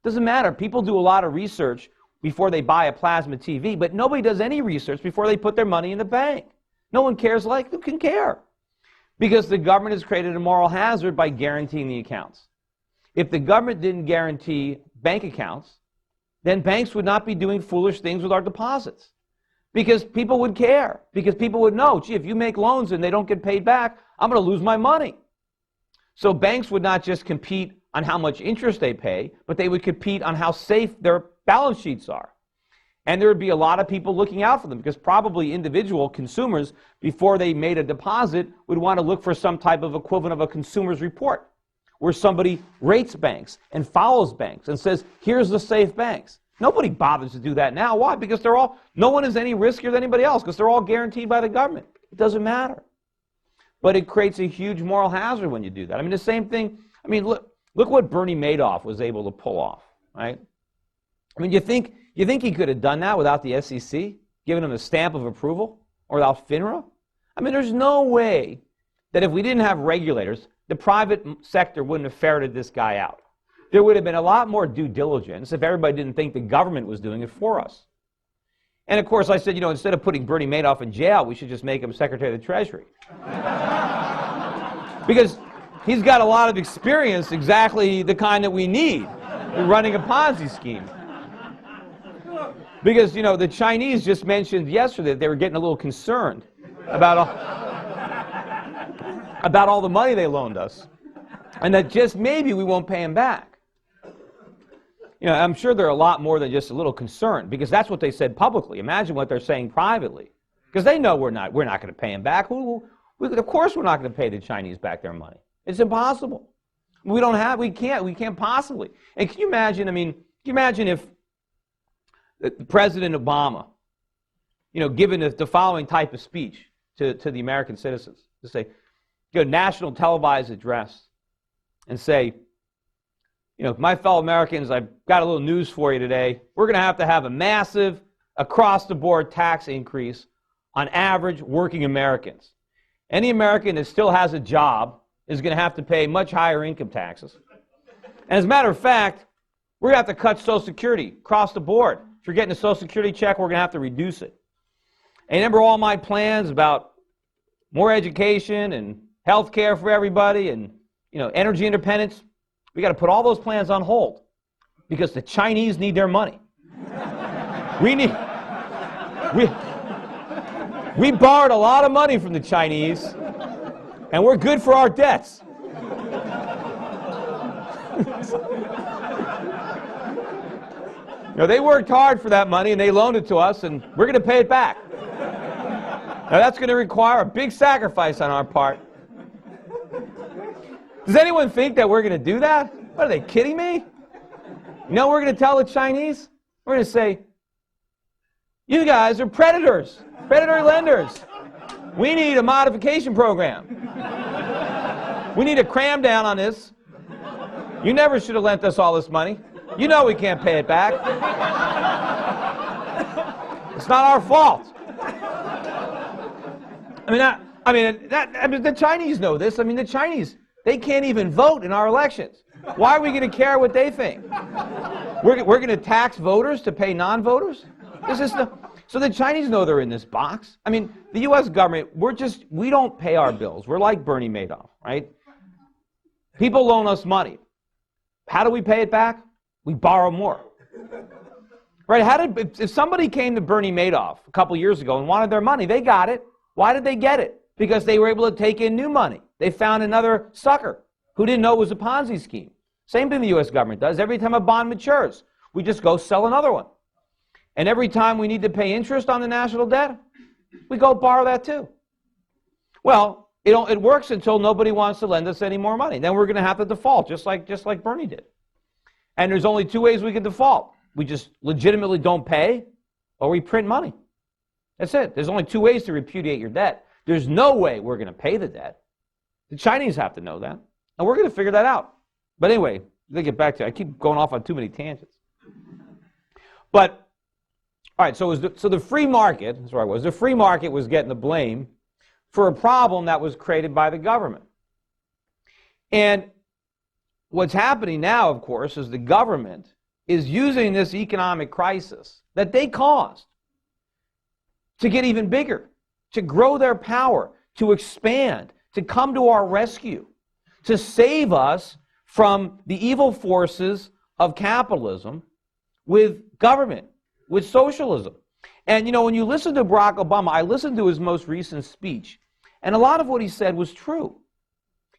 Doesn't matter. People do a lot of research before they buy a plasma TV, but nobody does any research before they put their money in the bank. No one cares. Who can care? Because the government has created a moral hazard by guaranteeing the accounts. If the government didn't guarantee bank accounts, then banks would not be doing foolish things with our deposits, because people would care, because people would know, gee, if you make loans and they don't get paid back, I'm going to lose my money. So banks would not just compete on how much interest they pay, but they would compete on how safe their balance sheets are. And there would be a lot of people looking out for them, because probably individual consumers, before they made a deposit, would want to look for some type of equivalent of a consumer's report, where somebody rates banks and follows banks and says, here's the safe banks. Nobody bothers to do that now. Why? Because no one is any riskier than anybody else, because they're all guaranteed by the government. It doesn't matter. but it creates a huge moral hazard when you do that. I mean, the same thing, I mean, look what Bernie Madoff was able to pull off, right? I mean, you think he could have done that without the SEC, giving him a stamp of approval, or without FINRA? I mean, there's no way that if we didn't have regulators, the private sector wouldn't have ferreted this guy out. There would have been a lot more due diligence if everybody didn't think the government was doing it for us. And of course, I said, instead of putting Bernie Madoff in jail, we should just make him Secretary of the Treasury. Because he's got a lot of experience, exactly the kind that we need in running a Ponzi scheme. Because, the Chinese just mentioned yesterday that they were getting a little concerned about all the money they loaned us, and that just maybe we won't pay them back. I'm sure they're a lot more than just a little concerned, because that's what they said publicly. Imagine what they're saying privately, because they know we're not going to pay them back. Of course we're not going to pay the Chinese back their money. It's impossible. We can't possibly. And can you imagine if President Obama, given the following type of speech to the American citizens, to say, national televised address, and say, my fellow Americans, I've got a little news for you today. We're going to have a massive, across-the-board tax increase on average working Americans. Any American that still has a job is going to have to pay much higher income taxes. And as a matter of fact, we're going to have to cut Social Security across the board. If you're getting a Social Security check, we're going to have to reduce it. And remember all my plans about more education and health care for everybody and energy independence? We got to put all those plans on hold because the Chinese need their money. We borrowed a lot of money from the Chinese, and we're good for our debts. They worked hard for that money, and they loaned it to us, and we're going to pay it back. Now, that's going to require a big sacrifice on our part. Does anyone think that we're going to do that? What, are they kidding me? We're going to tell the Chinese? We're going to say, you guys are predators, predatory lenders. We need a modification program. We need to cram down on this. You never should have lent us all this money. You know we can't pay it back. It's not our fault. The Chinese know this. The Chinese, they can't even vote in our elections. Why are we going to care what they think? We're going to tax voters to pay non-voters? So the Chinese know they're in this box. The U.S. government, we don't pay our bills. We're like Bernie Madoff, right? People loan us money. How do we pay it back? We borrow more. Right? If somebody came to Bernie Madoff a couple years ago and wanted their money, they got it. Why did they get it? Because they were able to take in new money. They found another sucker who didn't know it was a Ponzi scheme. Same thing the U.S. government does. Every time a bond matures, we just go sell another one. And every time we need to pay interest on the national debt, we go borrow that too. Well, it works until nobody wants to lend us any more money. Then we're going to have to default, just like Bernie did. And there's only two ways we can default. We just legitimately don't pay, or we print money. That's it. There's only two ways to repudiate your debt. There's no way we're going to pay the debt. The Chinese have to know that. And we're going to figure that out. But anyway, let me get back to it. I keep going off on too many tangents. But, all right, so the free market, that's where I was, the free market was getting the blame for a problem that was created by the government. And what's happening now, of course, is the government is using this economic crisis that they caused to get even bigger, to grow their power, to expand, to come to our rescue, to save us from the evil forces of capitalism with government, with socialism. And, when you listen to Barack Obama, I listened to his most recent speech, and a lot of what he said was true.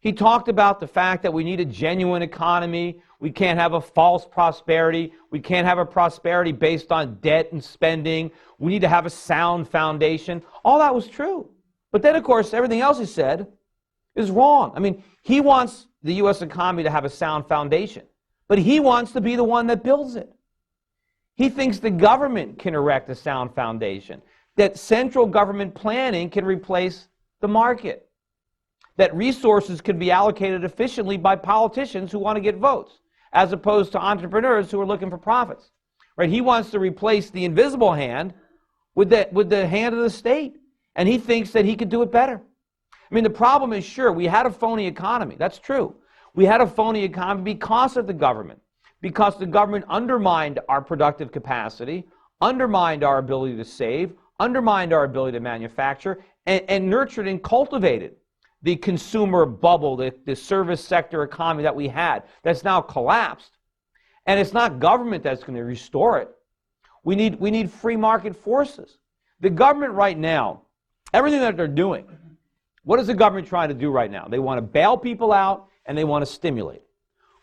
He talked about the fact that we need a genuine economy. We can't have a false prosperity. We can't have a prosperity based on debt and spending. We need to have a sound foundation. All that was true. But then, of course, everything else he said is wrong. He wants the U.S. economy to have a sound foundation, but he wants to be the one that builds it. He thinks the government can erect a sound foundation, that central government planning can replace the market. that resources can be allocated efficiently by politicians who want to get votes, as opposed to entrepreneurs who are looking for profits. Right? He wants to replace the invisible hand with the hand of the state, and he thinks that he could do it better. I mean, the problem is, sure, we had a phony economy. That's true. We had a phony economy because of the government, because the government undermined our productive capacity, undermined our ability to save, undermined our ability to manufacture, and nurtured and cultivated the consumer bubble, the service sector economy that we had that's now collapsed. And it's not government that's going to restore it. We need free market forces. The government right now, everything that they're doing, what is the government trying to do right now? They want to bail people out and they want to stimulate.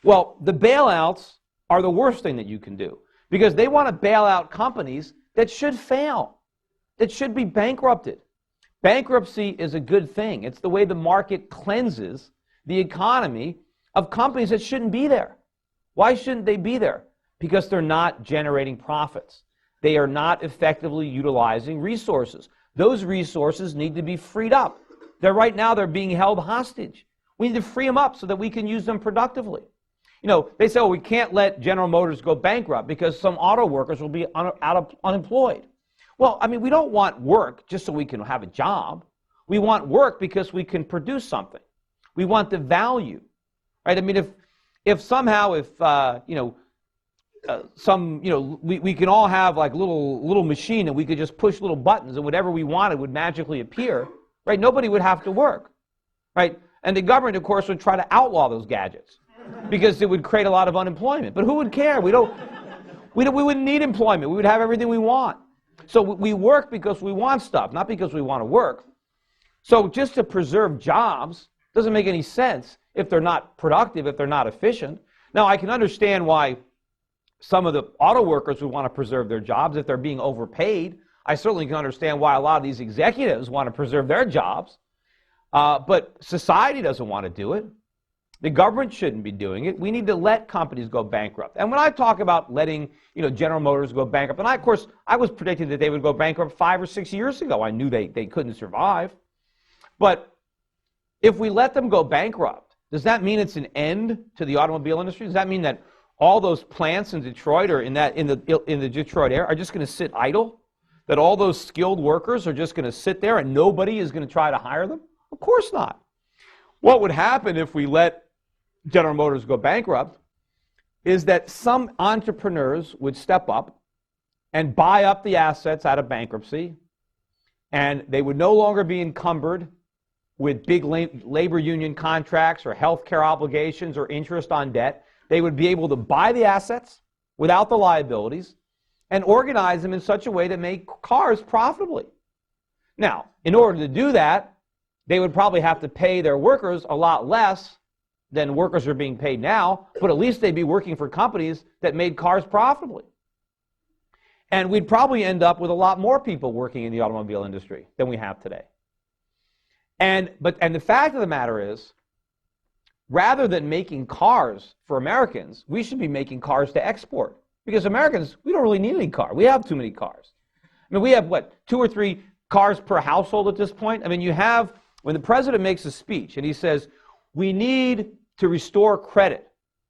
Well, the bailouts are the worst thing that you can do because they want to bail out companies that should fail, that should be bankrupted. Bankruptcy is a good thing. It's the way the market cleanses the economy of companies that shouldn't be there. Why shouldn't they be there? Because they're not generating profits. They are not effectively utilizing resources. Those resources need to be freed up. Right now they're being held hostage. We need to free them up so that we can use them productively. You know, they say, oh, we can't let General Motors go bankrupt because some auto workers will be unemployed. Well, I mean, we don't want work just so we can have a job. We want work because we can produce something. We want the value, right? I mean, if somehow, we can all have like little machine and we could just push little buttons and whatever we wanted would magically appear, right? Nobody would have to work, right? And the government, of course, would try to outlaw those gadgets because it would create a lot of unemployment. But who would care? We wouldn't need employment. We would have everything we want. So we work because we want stuff, not because we want to work. So just to preserve jobs doesn't make any sense if they're not productive, if they're not efficient. Now, I can understand why some of the auto workers would want to preserve their jobs if they're being overpaid. I certainly can understand why a lot of these executives want to preserve their jobs. But society doesn't want to do it. The government shouldn't be doing it. We need to let companies go bankrupt. And when I talk about letting, General Motors go bankrupt, and of course, I was predicting that they would go bankrupt 5 or 6 years ago. I knew they couldn't survive. But if we let them go bankrupt, does that mean it's an end to the automobile industry? Does that mean that all those plants in Detroit or in the Detroit area are just going to sit idle? That all those skilled workers are just going to sit there and nobody is going to try to hire them? Of course not. What would happen if we let General Motors go bankrupt is that some entrepreneurs would step up and buy up the assets out of bankruptcy, and they would no longer be encumbered with big labor union contracts or health care obligations or interest on debt. They would be able to buy the assets without the liabilities and organize them in such a way that make cars profitably. Now, in order to do that, they would probably have to pay their workers a lot less than workers are being paid now, but at least they'd be working for companies that made cars profitably. And we'd probably end up with a lot more people working in the automobile industry than we have today. And the fact of the matter is, rather than making cars for Americans, we should be making cars to export. Because Americans, we don't really need any car. We have too many cars. I mean, we have, 2 or 3 cars per household at this point? I mean, when the president makes a speech and he says, we need to restore credit.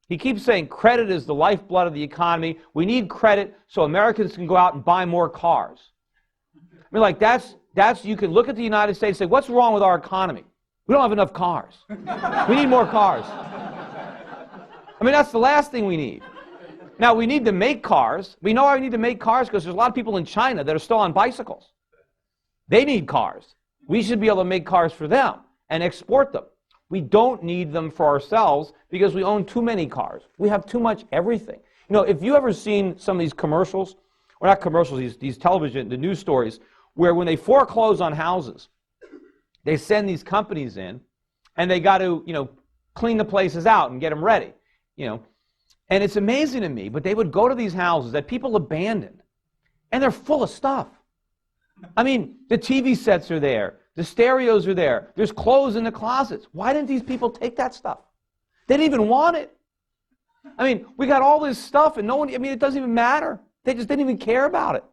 He keeps saying credit is the lifeblood of the economy. We need credit so Americans can go out and buy more cars. I mean, you can look at the United States and say, what's wrong with our economy? We don't have enough cars. We need more cars. I mean, that's the last thing we need. Now, we need to make cars. We know why we need to make cars because there's a lot of people in China that are still on bicycles. They need cars. We should be able to make cars for them and export them. We don't need them for ourselves because we own too many cars. We have too much everything. If you ever seen some of these commercials, or not commercials, these television, the news stories, where when they foreclose on houses, they send these companies in and they got to, clean the places out and get them ready, And it's amazing to me, but they would go to these houses that people abandoned and they're full of stuff. I mean, the TV sets are there. The stereos are there. There's clothes in the closets. Why didn't these people take that stuff? They didn't even want it. I mean, we got all this stuff and it doesn't even matter. They just didn't even care about it.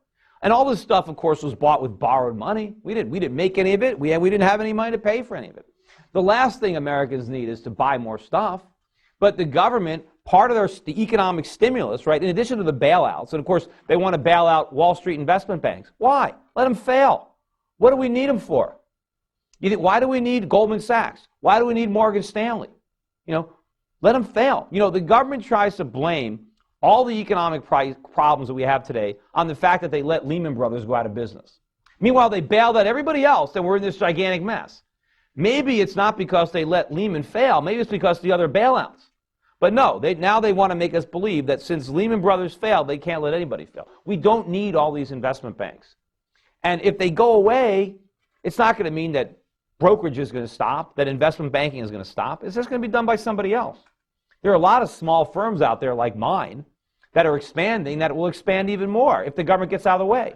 And all this stuff, of course, was bought with borrowed money. We didn't make any of it. We didn't have any money to pay for any of it. The last thing Americans need is to buy more stuff. But the government, part of the economic stimulus, right, in addition to the bailouts, and of course they want to bail out Wall Street investment banks. Why? Let them fail. What do we need them for? Why do we need Goldman Sachs? Why do we need Morgan Stanley? Let them fail. The government tries to blame all the economic problems that we have today on the fact that they let Lehman Brothers go out of business. Meanwhile, they bailed out everybody else and we're in this gigantic mess. Maybe it's not because they let Lehman fail. Maybe it's because of the other bailouts. But no, now they want to make us believe that since Lehman Brothers failed, they can't let anybody fail. We don't need all these investment banks. And if they go away, it's not going to mean that brokerage is going to stop, that investment banking is going to stop. It's just going to be done by somebody else. There are a lot of small firms out there like mine that are expanding, that will expand even more if the government gets out of the way.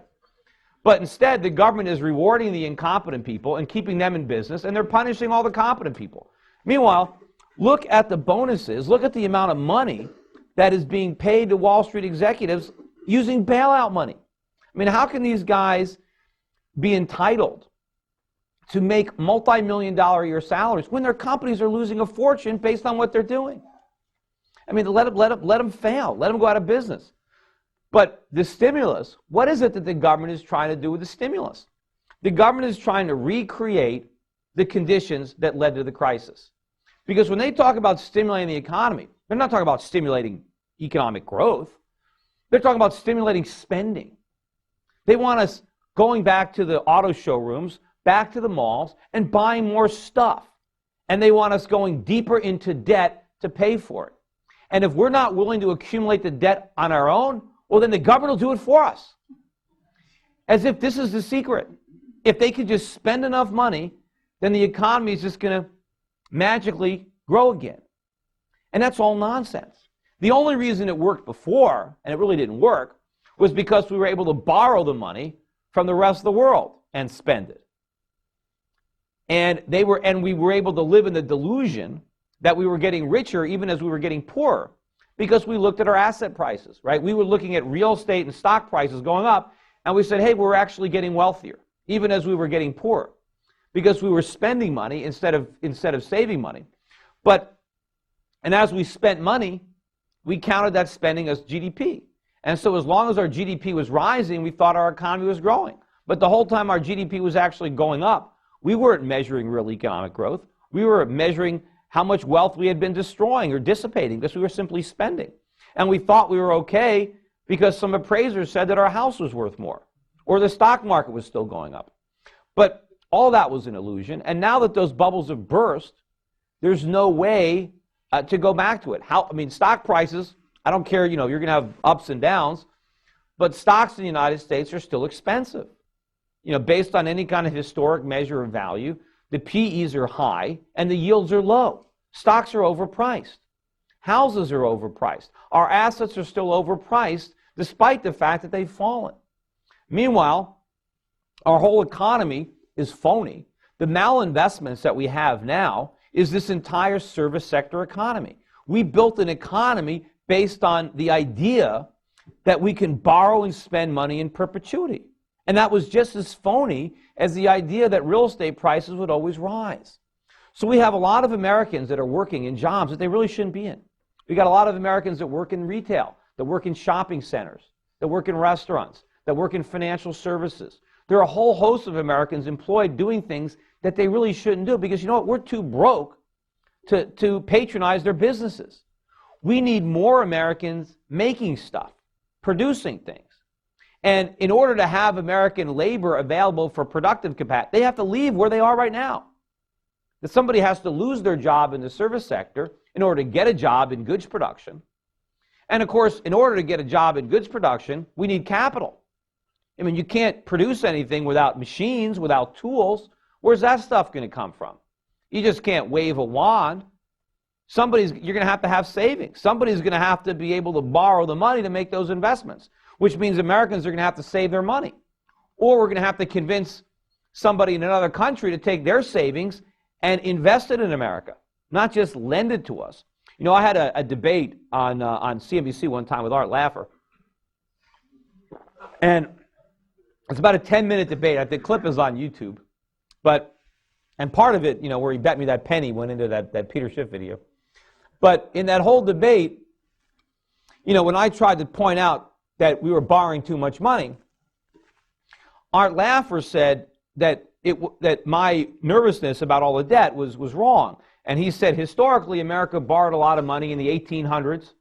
But instead, the government is rewarding the incompetent people and keeping them in business, and they're punishing all the competent people. Meanwhile, look at the bonuses, look at the amount of money that is being paid to Wall Street executives using bailout money. I mean, how can these guys be entitled to make multi-million-dollar a year salaries when their companies are losing a fortune based on what they're doing? I mean, let them fail. Let them go out of business. But the stimulus, what is it that the government is trying to do with the stimulus? The government is trying to recreate the conditions that led to the crisis. Because when they talk about stimulating the economy, they're not talking about stimulating economic growth. They're talking about stimulating spending. They want us going back to the auto showrooms, back to the malls, and buying more stuff. And they want us going deeper into debt to pay for it. And if we're not willing to accumulate the debt on our own, well, then the government will do it for us. As if this is the secret. If they could just spend enough money, then the economy is just going to magically grow again. And that's all nonsense. The only reason it worked before, and it really didn't work, was because we were able to borrow the money from the rest of the world and spend it. And we were able to live in the delusion that we were getting richer even as we were getting poorer because we looked at our asset prices, right? We were looking at real estate and stock prices going up, and we said, hey, we're actually getting wealthier, even as we were getting poorer, because we were spending money instead of saving money. And as we spent money, we counted that spending as GDP. And so as long as our GDP was rising, we thought our economy was growing. But the whole time our GDP was actually going up, we weren't measuring real economic growth. We were measuring how much wealth we had been destroying or dissipating because we were simply spending. And we thought we were okay because some appraisers said that our house was worth more or the stock market was still going up. But all that was an illusion. And now that those bubbles have burst, there's no way to go back to it. Stock prices, I don't care, you're going to have ups and downs, but stocks in the United States are still expensive. Based on any kind of historic measure of value, the PEs are high and the yields are low. Stocks are overpriced. Houses are overpriced. Our assets are still overpriced despite the fact that they've fallen. Meanwhile, our whole economy is phony. The malinvestments that we have now is this entire service sector economy. We built an economy based on the idea that we can borrow and spend money in perpetuity. And that was just as phony as the idea that real estate prices would always rise. So we have a lot of Americans that are working in jobs that they really shouldn't be in. We got a lot of Americans that work in retail, that work in shopping centers, that work in restaurants, that work in financial services. There are a whole host of Americans employed doing things that they really shouldn't do because, we're too broke to patronize their businesses. We need more Americans making stuff, producing things. And in order to have American labor available for productive capacity, they have to leave where they are right now. That somebody has to lose their job in the service sector in order to get a job in goods production. And of course, in order to get a job in goods production, we need capital. You can't produce anything without machines, without tools. Where's that stuff going to come from? You just can't wave a wand. You're going to have savings. Somebody's going to have to be able to borrow the money to make those investments, which means Americans are going to have to save their money. Or we're going to have to convince somebody in another country to take their savings and invest it in America, not just lend it to us. I had a debate on CNBC one time with Art Laffer, and it's about a 10-minute debate. The clip is on YouTube, but And part of it, where he bet me that penny went into that Peter Schiff video. But in that whole debate, when I tried to point out that we were borrowing too much money, Art Laffer said that my nervousness about all the debt was wrong. And he said, historically, America borrowed a lot of money in the 1800s,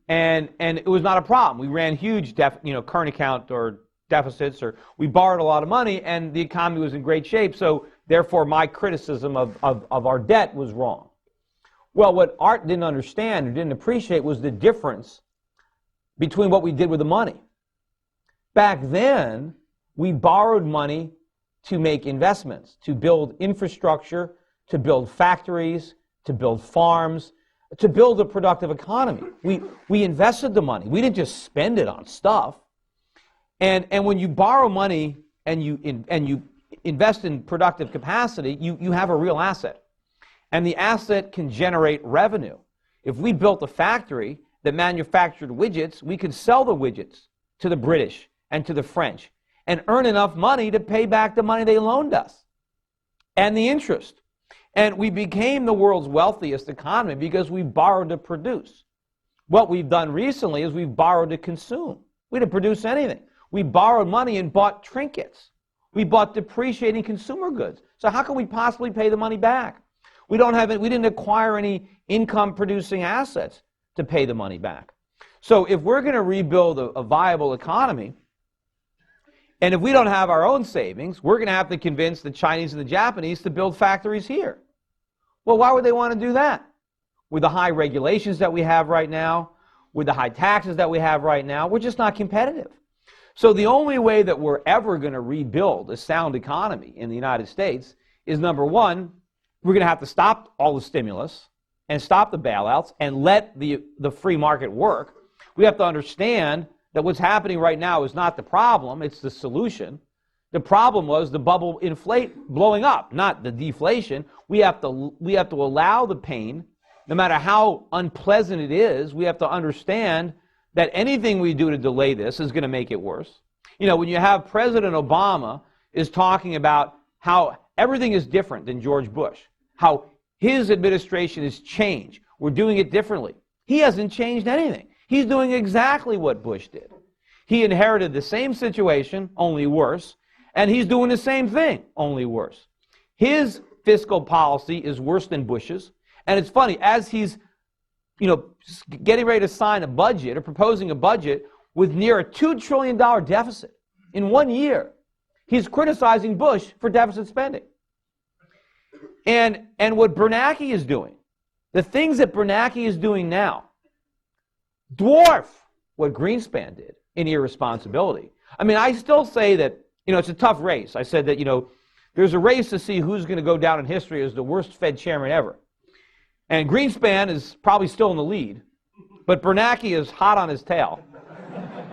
and it was not a problem. We ran huge current account or deficits, or we borrowed a lot of money, and the economy was in great shape. So therefore, my criticism of our debt was wrong. Well, what Art didn't understand or didn't appreciate was the difference between what we did with the money. Back then, we borrowed money to make investments, to build infrastructure, to build factories, to build farms, to build a productive economy. We invested the money. We didn't just spend it on stuff. And when you borrow money and you invest in productive capacity, you have a real asset. And the asset can generate revenue. If we built a factory that manufactured widgets, we could sell the widgets to the British and to the French and earn enough money to pay back the money they loaned us and the interest. And we became the world's wealthiest economy because we borrowed to produce. What we've done recently is we've borrowed to consume. We didn't produce anything. We borrowed money and bought trinkets. We bought depreciating consumer goods. So how can we possibly pay the money back? We didn't acquire any income-producing assets to pay the money back. So if we're going to rebuild a viable economy, and if we don't have our own savings, we're going to have to convince the Chinese and the Japanese to build factories here. Well, why would they want to do that? With the high regulations that we have right now, with the high taxes that we have right now, we're just not competitive. So the only way that we're ever going to rebuild a sound economy in the United States is, number one, we're going to have to stop all the stimulus and stop the bailouts and let the free market work. We have to understand that what's happening right now is not the problem, it's the solution. The problem was the bubble blowing up, not the deflation. We have to allow the pain, no matter how unpleasant it is. We have to understand that anything we do to delay this is going to make it worse. When you have President Obama is talking about how everything is different than George Bush, how his administration has changed, we're doing it differently. He hasn't changed anything. He's doing exactly what Bush did. He inherited the same situation, only worse, and he's doing the same thing, only worse. His fiscal policy is worse than Bush's, and it's funny, as he's getting ready to sign a budget or proposing a budget with near a $2 trillion deficit in 1 year, he's criticizing Bush for deficit spending. And what Bernanke is doing, the things that Bernanke is doing now, dwarf what Greenspan did in irresponsibility. I mean, I still say that, it's a tough race. I said that, there's a race to see who's going to go down in history as the worst Fed chairman ever. And Greenspan is probably still in the lead, but Bernanke is hot on his tail.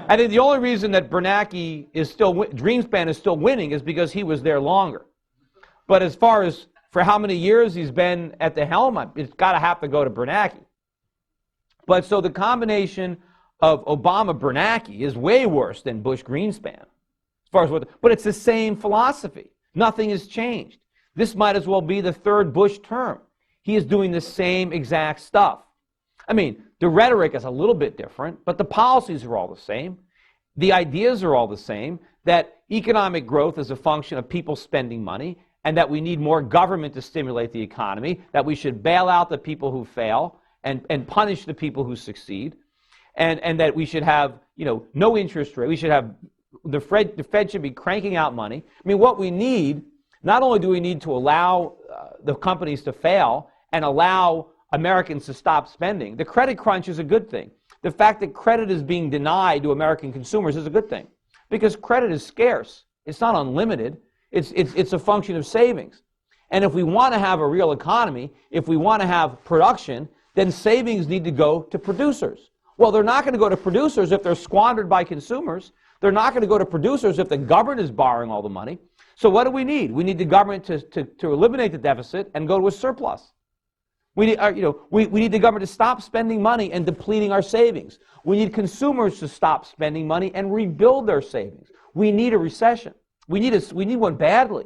I think the only reason that Greenspan is still winning is because he was there longer. But as far as for how many years he's been at the helm, it's got to have to go to Bernanke. But so the combination of Obama-Bernanke is way worse than Bush-Greenspan. But it's the same philosophy. Nothing has changed. This might as well be the third Bush term. He is doing the same exact stuff. I mean, the rhetoric is a little bit different, but the policies are all the same. The ideas are all the same, that economic growth is a function of people spending money, and that we need more government to stimulate the economy, that we should bail out the people who fail and punish the people who succeed, and that we should have, no interest rate. We should have, the Fed should be cranking out money. I mean, what we need, not only do we need to allow the companies to fail and allow Americans to stop spending, the credit crunch is a good thing. The fact that credit is being denied to American consumers is a good thing, because credit is scarce. It's not unlimited. It's a function of savings. And if we want to have a real economy, if we want to have production, then savings need to go to producers. Well, they're not going to go to producers if they're squandered by consumers. They're not going to go to producers if the government is borrowing all the money. So what do we need? We need the government to eliminate the deficit and go to a surplus. We need, we need the government to stop spending money and depleting our savings. We need consumers to stop spending money and rebuild their savings. We need a recession. We need one badly.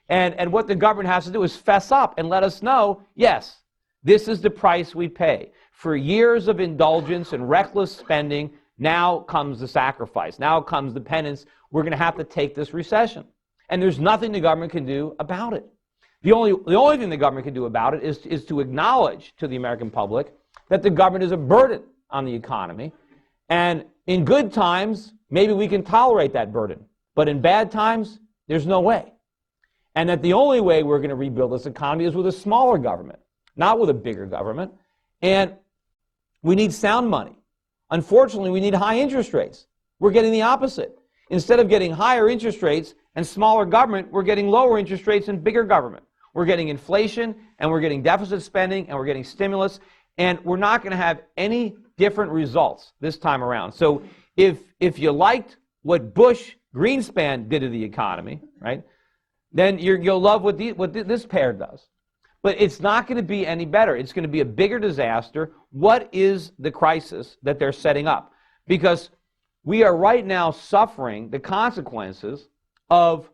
And what the government has to do is fess up and let us know, yes, this is the price we pay. For years of indulgence and reckless spending, now comes the sacrifice. Now comes the penance. We're going to have to take this recession. And there's nothing the government can do about it. The only thing the government can do about it is to acknowledge to the American public that the government is a burden on the economy. And in good times, maybe we can tolerate that burden. But in bad times, there's no way. And that the only way we're going to rebuild this economy is with a smaller government, not with a bigger government. And we need sound money. Unfortunately, we need high interest rates. We're getting the opposite. Instead of getting higher interest rates and smaller government, we're getting lower interest rates and bigger government. We're getting inflation, and we're getting deficit spending, and we're getting stimulus, and we're not going to have any different results this time around. So if you liked what Bush Greenspan did to the economy, right, then you'll love what this pair does. But it's not going to be any better. It's going to be a bigger disaster. What is the crisis that they're setting up? Because we are right now suffering the consequences of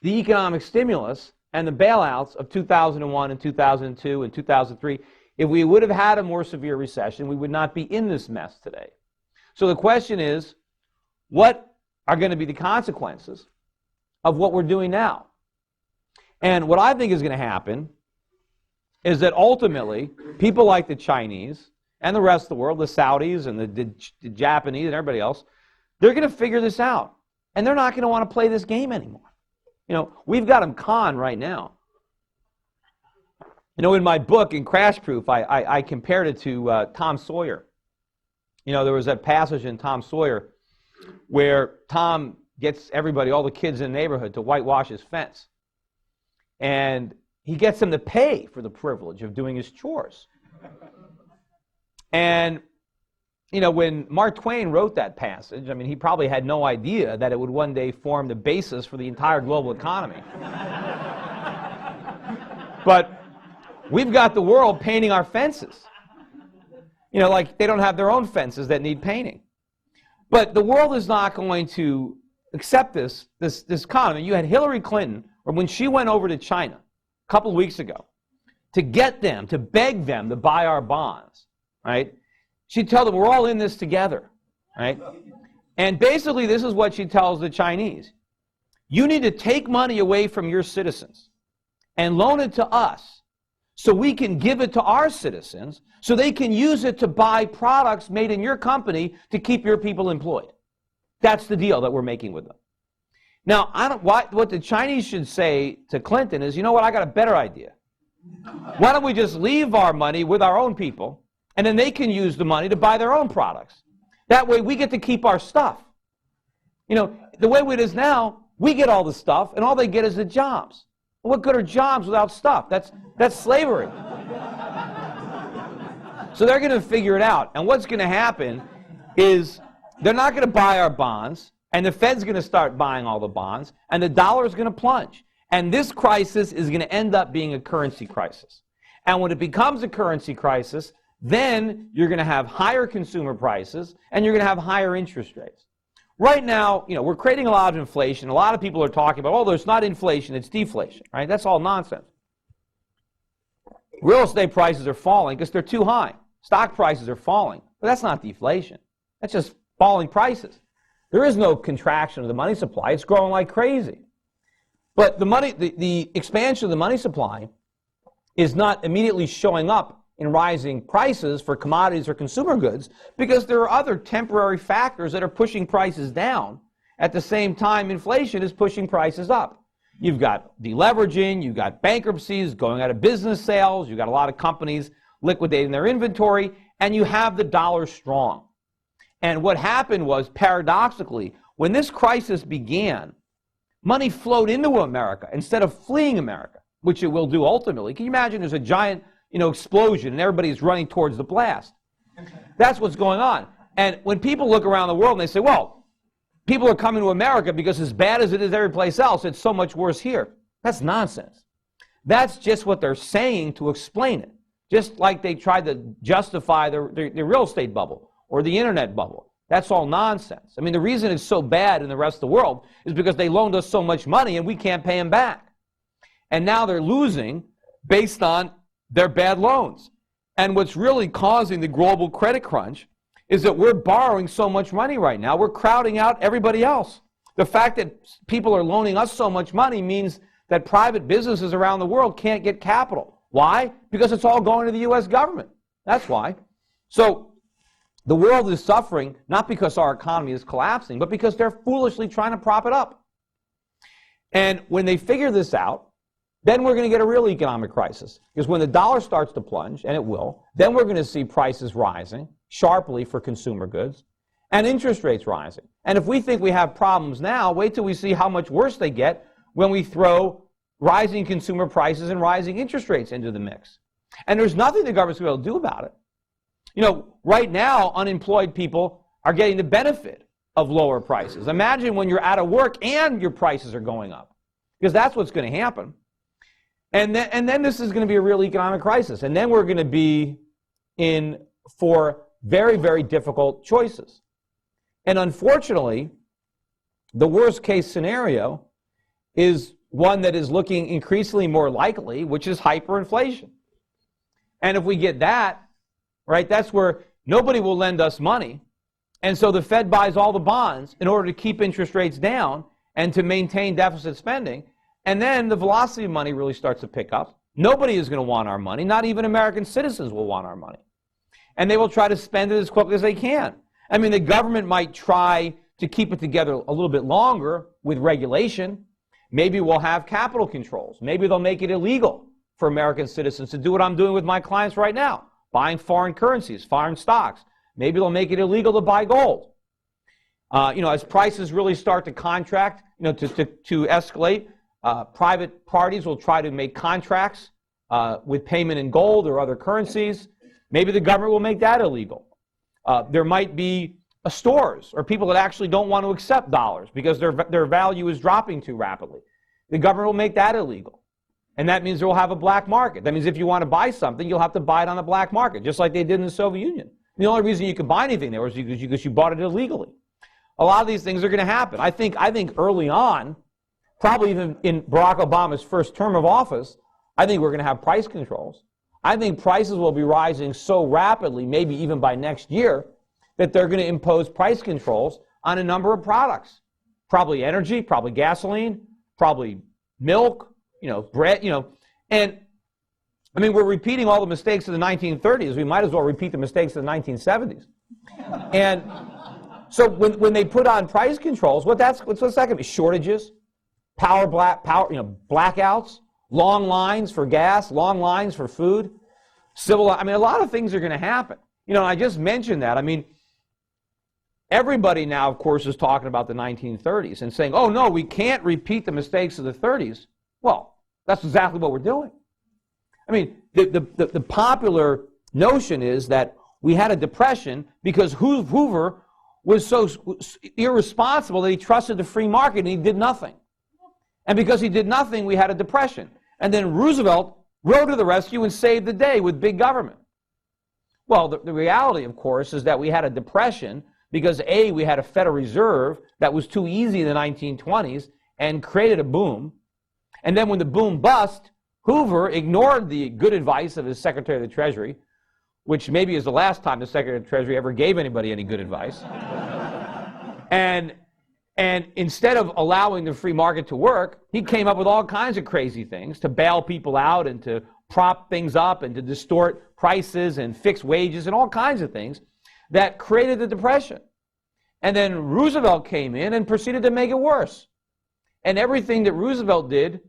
the economic stimulus and the bailouts of 2001 and 2002 and 2003. If we would have had a more severe recession, we would not be in this mess today. So the question is, what are going to be the consequences of what we're doing now? And what I think is going to happen is that ultimately, people like the Chinese and the rest of the world, the Saudis and the Japanese and everybody else, they're going to figure this out. And they're not going to want to play this game anymore. You know, we've got them conned right now. You know, in my book, in Crash Proof, I compared it to Tom Sawyer. You know, there was that passage in Tom Sawyer where Tom gets everybody, all the kids in the neighborhood, to whitewash his fence. And he gets them to pay for the privilege of doing his chores. And, you know, when Mark Twain wrote that passage, I mean, he probably had no idea that it would one day form the basis for the entire global economy. But we've got the world painting our fences. You know, like they don't have their own fences that need painting. But the world is not going to accept this economy. You had Hillary Clinton, or when she went over to China a couple of weeks ago, to get them, to beg them to buy our bonds, right? She'd tell them, we're all in this together, right? And basically, this is what she tells the Chinese. You need to take money away from your citizens and loan it to us so we can give it to our citizens so they can use it to buy products made in your company to keep your people employed. That's the deal that we're making with them. Now, what the Chinese should say to Clinton is, you know what, I got a better idea. Why don't we just leave our money with our own people, and then they can use the money to buy their own products. That way we get to keep our stuff. You know, the way it is now, we get all the stuff, and all they get is the jobs. Well, what good are jobs without stuff? That's slavery. So they're going to figure it out. And what's going to happen is they're not going to buy our bonds, and the Fed's going to start buying all the bonds, and the dollar is going to plunge. And this crisis is going to end up being a currency crisis. And when it becomes a currency crisis, then you're going to have higher consumer prices, and you're going to have higher interest rates. Right now, you know, we're creating a lot of inflation. A lot of people are talking about, oh, there's not inflation, it's deflation, right? That's all nonsense. Real estate prices are falling because they're too high. Stock prices are falling. But that's not deflation. That's just falling prices. There is no contraction of the money supply. It's growing like crazy. But the expansion of the money supply is not immediately showing up in rising prices for commodities or consumer goods because there are other temporary factors that are pushing prices down. At the same time, inflation is pushing prices up. You've got deleveraging, you've got bankruptcies, going out of business sales, you've got a lot of companies liquidating their inventory, and you have the dollar strong. And what happened was, paradoxically, when this crisis began, money flowed into America instead of fleeing America, which it will do ultimately. Can you imagine there's a giant, explosion and everybody's running towards the blast? That's what's going on. And when people look around the world and they say, well, people are coming to America because as bad as it is every place else, it's so much worse here. That's nonsense. That's just what they're saying to explain it. Just like they tried to justify the real estate bubble or the internet bubble. That's all nonsense. I mean, the reason it's so bad in the rest of the world is because they loaned us so much money and we can't pay them back. and now they're losing based on their bad loans. And what's really causing the global credit crunch is that we're borrowing so much money right now. We're crowding out everybody else. The fact that people are loaning us so much money means that private businesses around the world can't get capital. Why? Because it's all going to the U.S. government. That's why. So the world is suffering not because our economy is collapsing, but because they're foolishly trying to prop it up. And when they figure this out, then we're going to get a real economic crisis. Because when the dollar starts to plunge, and it will, then we're going to see prices rising sharply for consumer goods and interest rates rising. And if we think we have problems now, wait till we see how much worse they get when we throw rising consumer prices and rising interest rates into the mix. And there's nothing the government's going to be able to do about it. You know, right now, unemployed people are getting the benefit of lower prices. Imagine when you're out of work and your prices are going up, because that's what's going to happen. And then this is going to be a real economic crisis. And then we're going to be in for very, very difficult choices. And unfortunately, the worst case scenario is one that is looking increasingly more likely, which is hyperinflation. And if we get that, right, that's where nobody will lend us money. And so the Fed buys all the bonds in order to keep interest rates down and to maintain deficit spending. And then the velocity of money really starts to pick up. Nobody is going to want our money. Not even American citizens will want our money. And they will try to spend it as quickly as they can. I mean, the government might try to keep it together a little bit longer with regulation. Maybe we'll have capital controls. Maybe they'll make it illegal for American citizens to do what I'm doing with my clients right now, buying foreign currencies, foreign stocks. Maybe they'll make it illegal to buy gold. As prices really start to contract, to escalate, private parties will try to make contracts with payment in gold or other currencies. Maybe the government will make that illegal. There might be stores or people that actually don't want to accept dollars because their value is dropping too rapidly. The government will make that illegal. And that means they will have a black market. That means if you want to buy something, you'll have to buy it on the black market, just like they did in the Soviet Union. The only reason you could buy anything there was because you bought it illegally. A lot of these things are going to happen. I think early on, probably even in Barack Obama's first term of office, I think we're going to have price controls. I think prices will be rising so rapidly, maybe even by next year, that they're going to impose price controls on a number of products. Probably energy, probably gasoline, probably milk, bread, and I mean, we're repeating all the mistakes of the 1930s. We might as well repeat the mistakes of the 1970s. And so when they put on price controls, what's that going to be? Shortages, blackouts, long lines for gas, long lines for food, a lot of things are going to happen. I just mentioned that. I mean, everybody now, of course, is talking about the 1930s and saying, oh, no, we can't repeat the mistakes of the 30s. Well, that's exactly what we're doing. I mean, the popular notion is that we had a depression because Hoover was so irresponsible that he trusted the free market and he did nothing. And because he did nothing, we had a depression. And then Roosevelt rode to the rescue and saved the day with big government. Well, the reality, of course, is that we had a depression because, A, we had a Federal Reserve that was too easy in the 1920s and created a boom. And then when the boom bust, Hoover ignored the good advice of his Secretary of the Treasury, which maybe is the last time the Secretary of the Treasury ever gave anybody any good advice. And instead of allowing the free market to work, he came up with all kinds of crazy things to bail people out and to prop things up and to distort prices and fix wages and all kinds of things that created the Depression. And then Roosevelt came in and proceeded to make it worse. And everything that Roosevelt did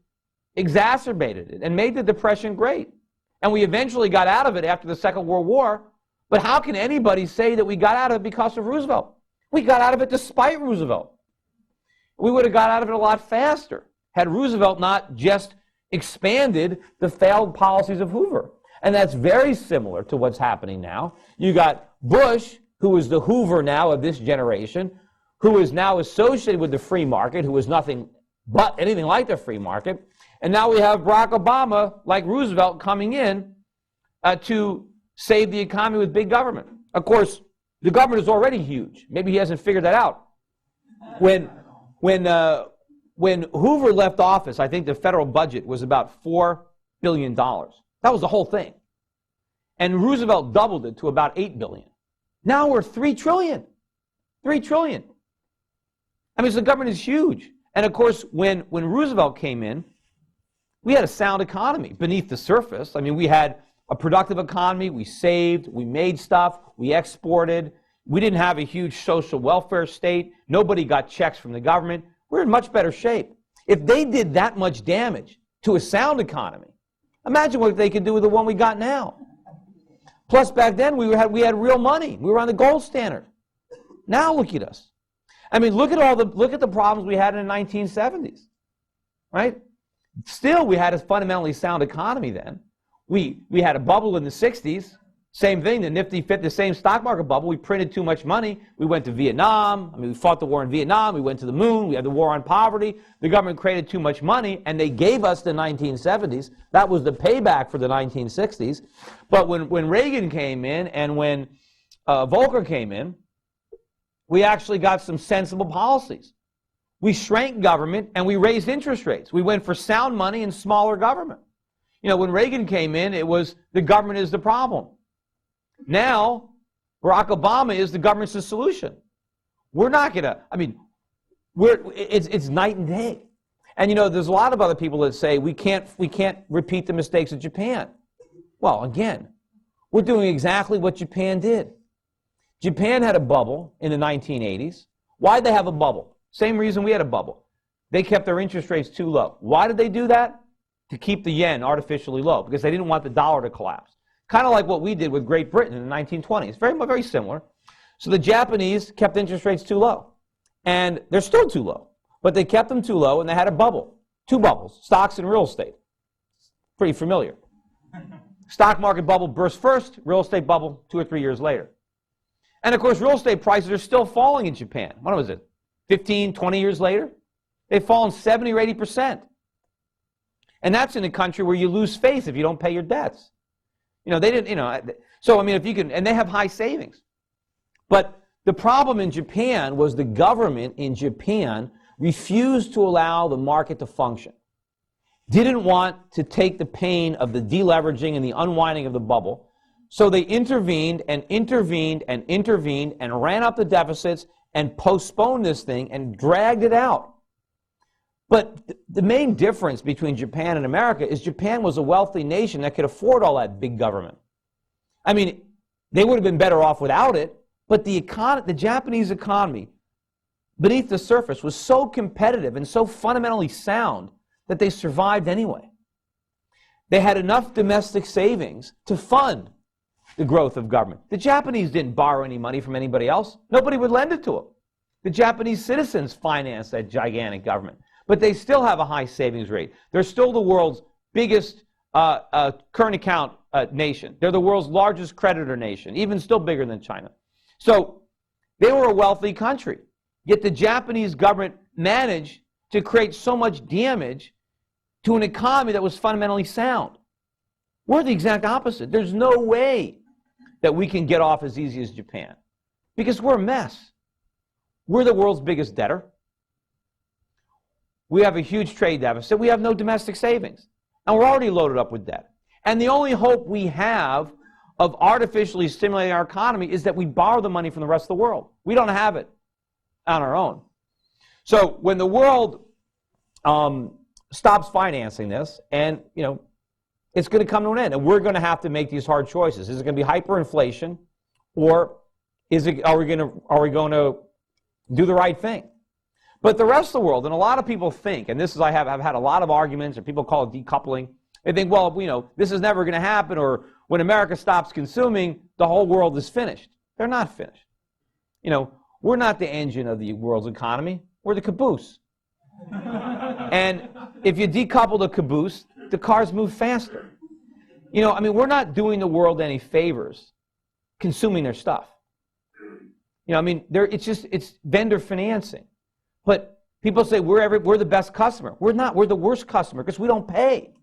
exacerbated it and made the Depression great. And we eventually got out of it after the Second World War. But how can anybody say that we got out of it because of Roosevelt? We got out of it despite Roosevelt. We would have got out of it a lot faster had Roosevelt not just expanded the failed policies of Hoover. And that's very similar to what's happening now. You got Bush, who is the Hoover now of this generation, who is now associated with the free market, who is nothing but anything like the free market. And now we have Barack Obama, like Roosevelt, coming in to save the economy with big government. Of course, the government is already huge. Maybe he hasn't figured that out. When when Hoover left office, I think the federal budget was about $4 billion. That was the whole thing. And Roosevelt doubled it to about $8 billion. Now we're $3 trillion. $3 trillion. I mean, so the government is huge. And of course, when Roosevelt came in, we had a sound economy beneath the surface. I mean, we had a productive economy. We saved. We made stuff. We exported. We didn't have a huge social welfare state. Nobody got checks from the government. We're in much better shape. If they did that much damage to a sound economy, imagine what they could do with the one we got now. Plus, back then, we had real money. We were on the gold standard. Now look at us. I mean, look at the problems we had in the 1970s, right? Still, we had a fundamentally sound economy then. We had a bubble in the 60s. Same thing, the Nifty fit the same stock market bubble. We printed too much money. We went to Vietnam. I mean, we fought the war in Vietnam. We went to the moon. We had the war on poverty. The government created too much money, and they gave us the 1970s. That was the payback for the 1960s. But when Reagan came in and when Volcker came in, we actually got some sensible policies. We shrank government, and we raised interest rates. We went for sound money and smaller government. You know, when Reagan came in, it was the government is the problem. Now, Barack Obama is the government's the solution. We're not going to, I mean, it's night and day. And, you know, there's a lot of other people that say we can't repeat the mistakes of Japan. Well, again, we're doing exactly what Japan did. Japan had a bubble in the 1980s. Why'd they have a bubble? Same reason we had a bubble. They kept their interest rates too low. Why did they do that? To keep the yen artificially low, because they didn't want the dollar to collapse. Kind of like what we did with Great Britain in the 1920s. Very, very similar. So the Japanese kept interest rates too low. And they're still too low. But they kept them too low, and they had a bubble. Two bubbles, stocks and real estate. Pretty familiar. Stock market bubble burst first, real estate bubble 2 or 3 years later. And of course, real estate prices are still falling in Japan. What was it? 15, 20 years later? They've fallen 70 or 80%. And that's in a country where you lose face if you don't pay your debts. You know, they didn't, you know, so I mean, if you can, and they have high savings. But the problem in Japan was the government in Japan refused to allow the market to function. Didn't want to take the pain of the deleveraging and the unwinding of the bubble. So they intervened and intervened and intervened and ran up the deficits and postponed this thing and dragged it out. But the main difference between Japan and America is Japan was a wealthy nation that could afford all that big government. I mean, they would have been better off without it, but the Japanese economy, beneath the surface, was so competitive and so fundamentally sound that they survived anyway. They had enough domestic savings to fund the growth of government. The Japanese didn't borrow any money from anybody else. Nobody would lend it to them. The Japanese citizens financed that gigantic government. But they still have a high savings rate. They're still the world's biggest current account nation. They're the world's largest creditor nation, even still bigger than China. So they were a wealthy country. Yet the Japanese government managed to create so much damage to an economy that was fundamentally sound. We're the exact opposite. There's no way that we can get off as easy as Japan, because we're a mess. We're the world's biggest debtor. We have a huge trade deficit. We have no domestic savings. And we're already loaded up with debt. And the only hope we have of artificially stimulating our economy is that we borrow the money from the rest of the world. We don't have it on our own. So when the world stops financing this, and you know, it's going to come to an end, and we're going to have to make these hard choices. Is it going to be hyperinflation, or are we going to do the right thing? But the rest of the world, and a lot of people think, and this is, I've had a lot of arguments, or people call it decoupling. They think, well, you know, this is never going to happen, or when America stops consuming, the whole world is finished. They're not finished. You know, we're not the engine of the world's economy. We're the caboose. And if you decouple the caboose, the cars move faster. You know, I mean, we're not doing the world any favors consuming their stuff. You know, I mean, it's vendor financing. But people say we're the best customer. We're not. We're the worst customer because we don't pay.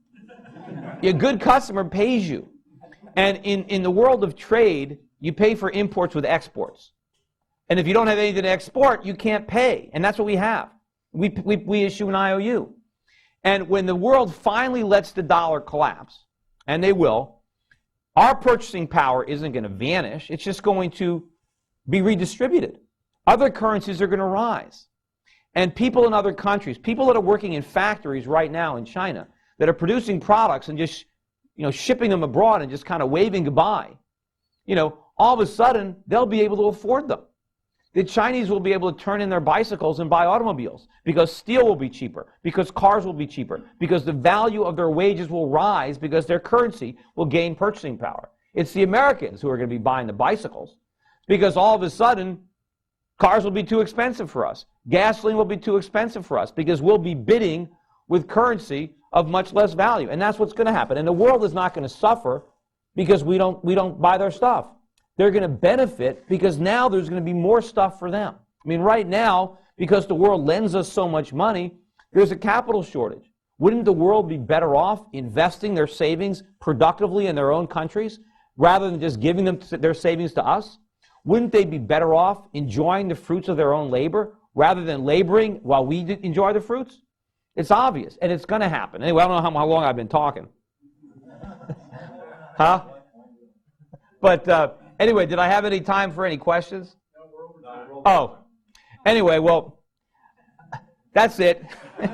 A good customer pays you. And in the world of trade, you pay for imports with exports. And if you don't have anything to export, you can't pay. And that's what we have. We issue an IOU. And when the world finally lets the dollar collapse, and they will, our purchasing power isn't going to vanish. It's just going to be redistributed. Other currencies are going to rise. And people in other countries, people that are working in factories right now in China, that are producing products and just, shipping them abroad and just kind of waving goodbye, all of a sudden, they'll be able to afford them. The Chinese will be able to turn in their bicycles and buy automobiles because steel will be cheaper, because cars will be cheaper, because the value of their wages will rise because their currency will gain purchasing power. It's the Americans who are going to be buying the bicycles because all of a sudden, cars will be too expensive for us. Gasoline will be too expensive for us because we'll be bidding with currency of much less value. And that's what's going to happen. And the world is not going to suffer because we don't buy their stuff. They're going to benefit because now there's going to be more stuff for them. I mean, right now, because the world lends us so much money, there's a capital shortage. Wouldn't the world be better off investing their savings productively in their own countries rather than just giving them their savings to us? Wouldn't they be better off enjoying the fruits of their own labor rather than laboring while we enjoy the fruits? It's obvious, and it's going to happen. Anyway, I don't know how long I've been talking. Huh? But anyway, did I have any time for any questions? Oh. Anyway, well, that's it. And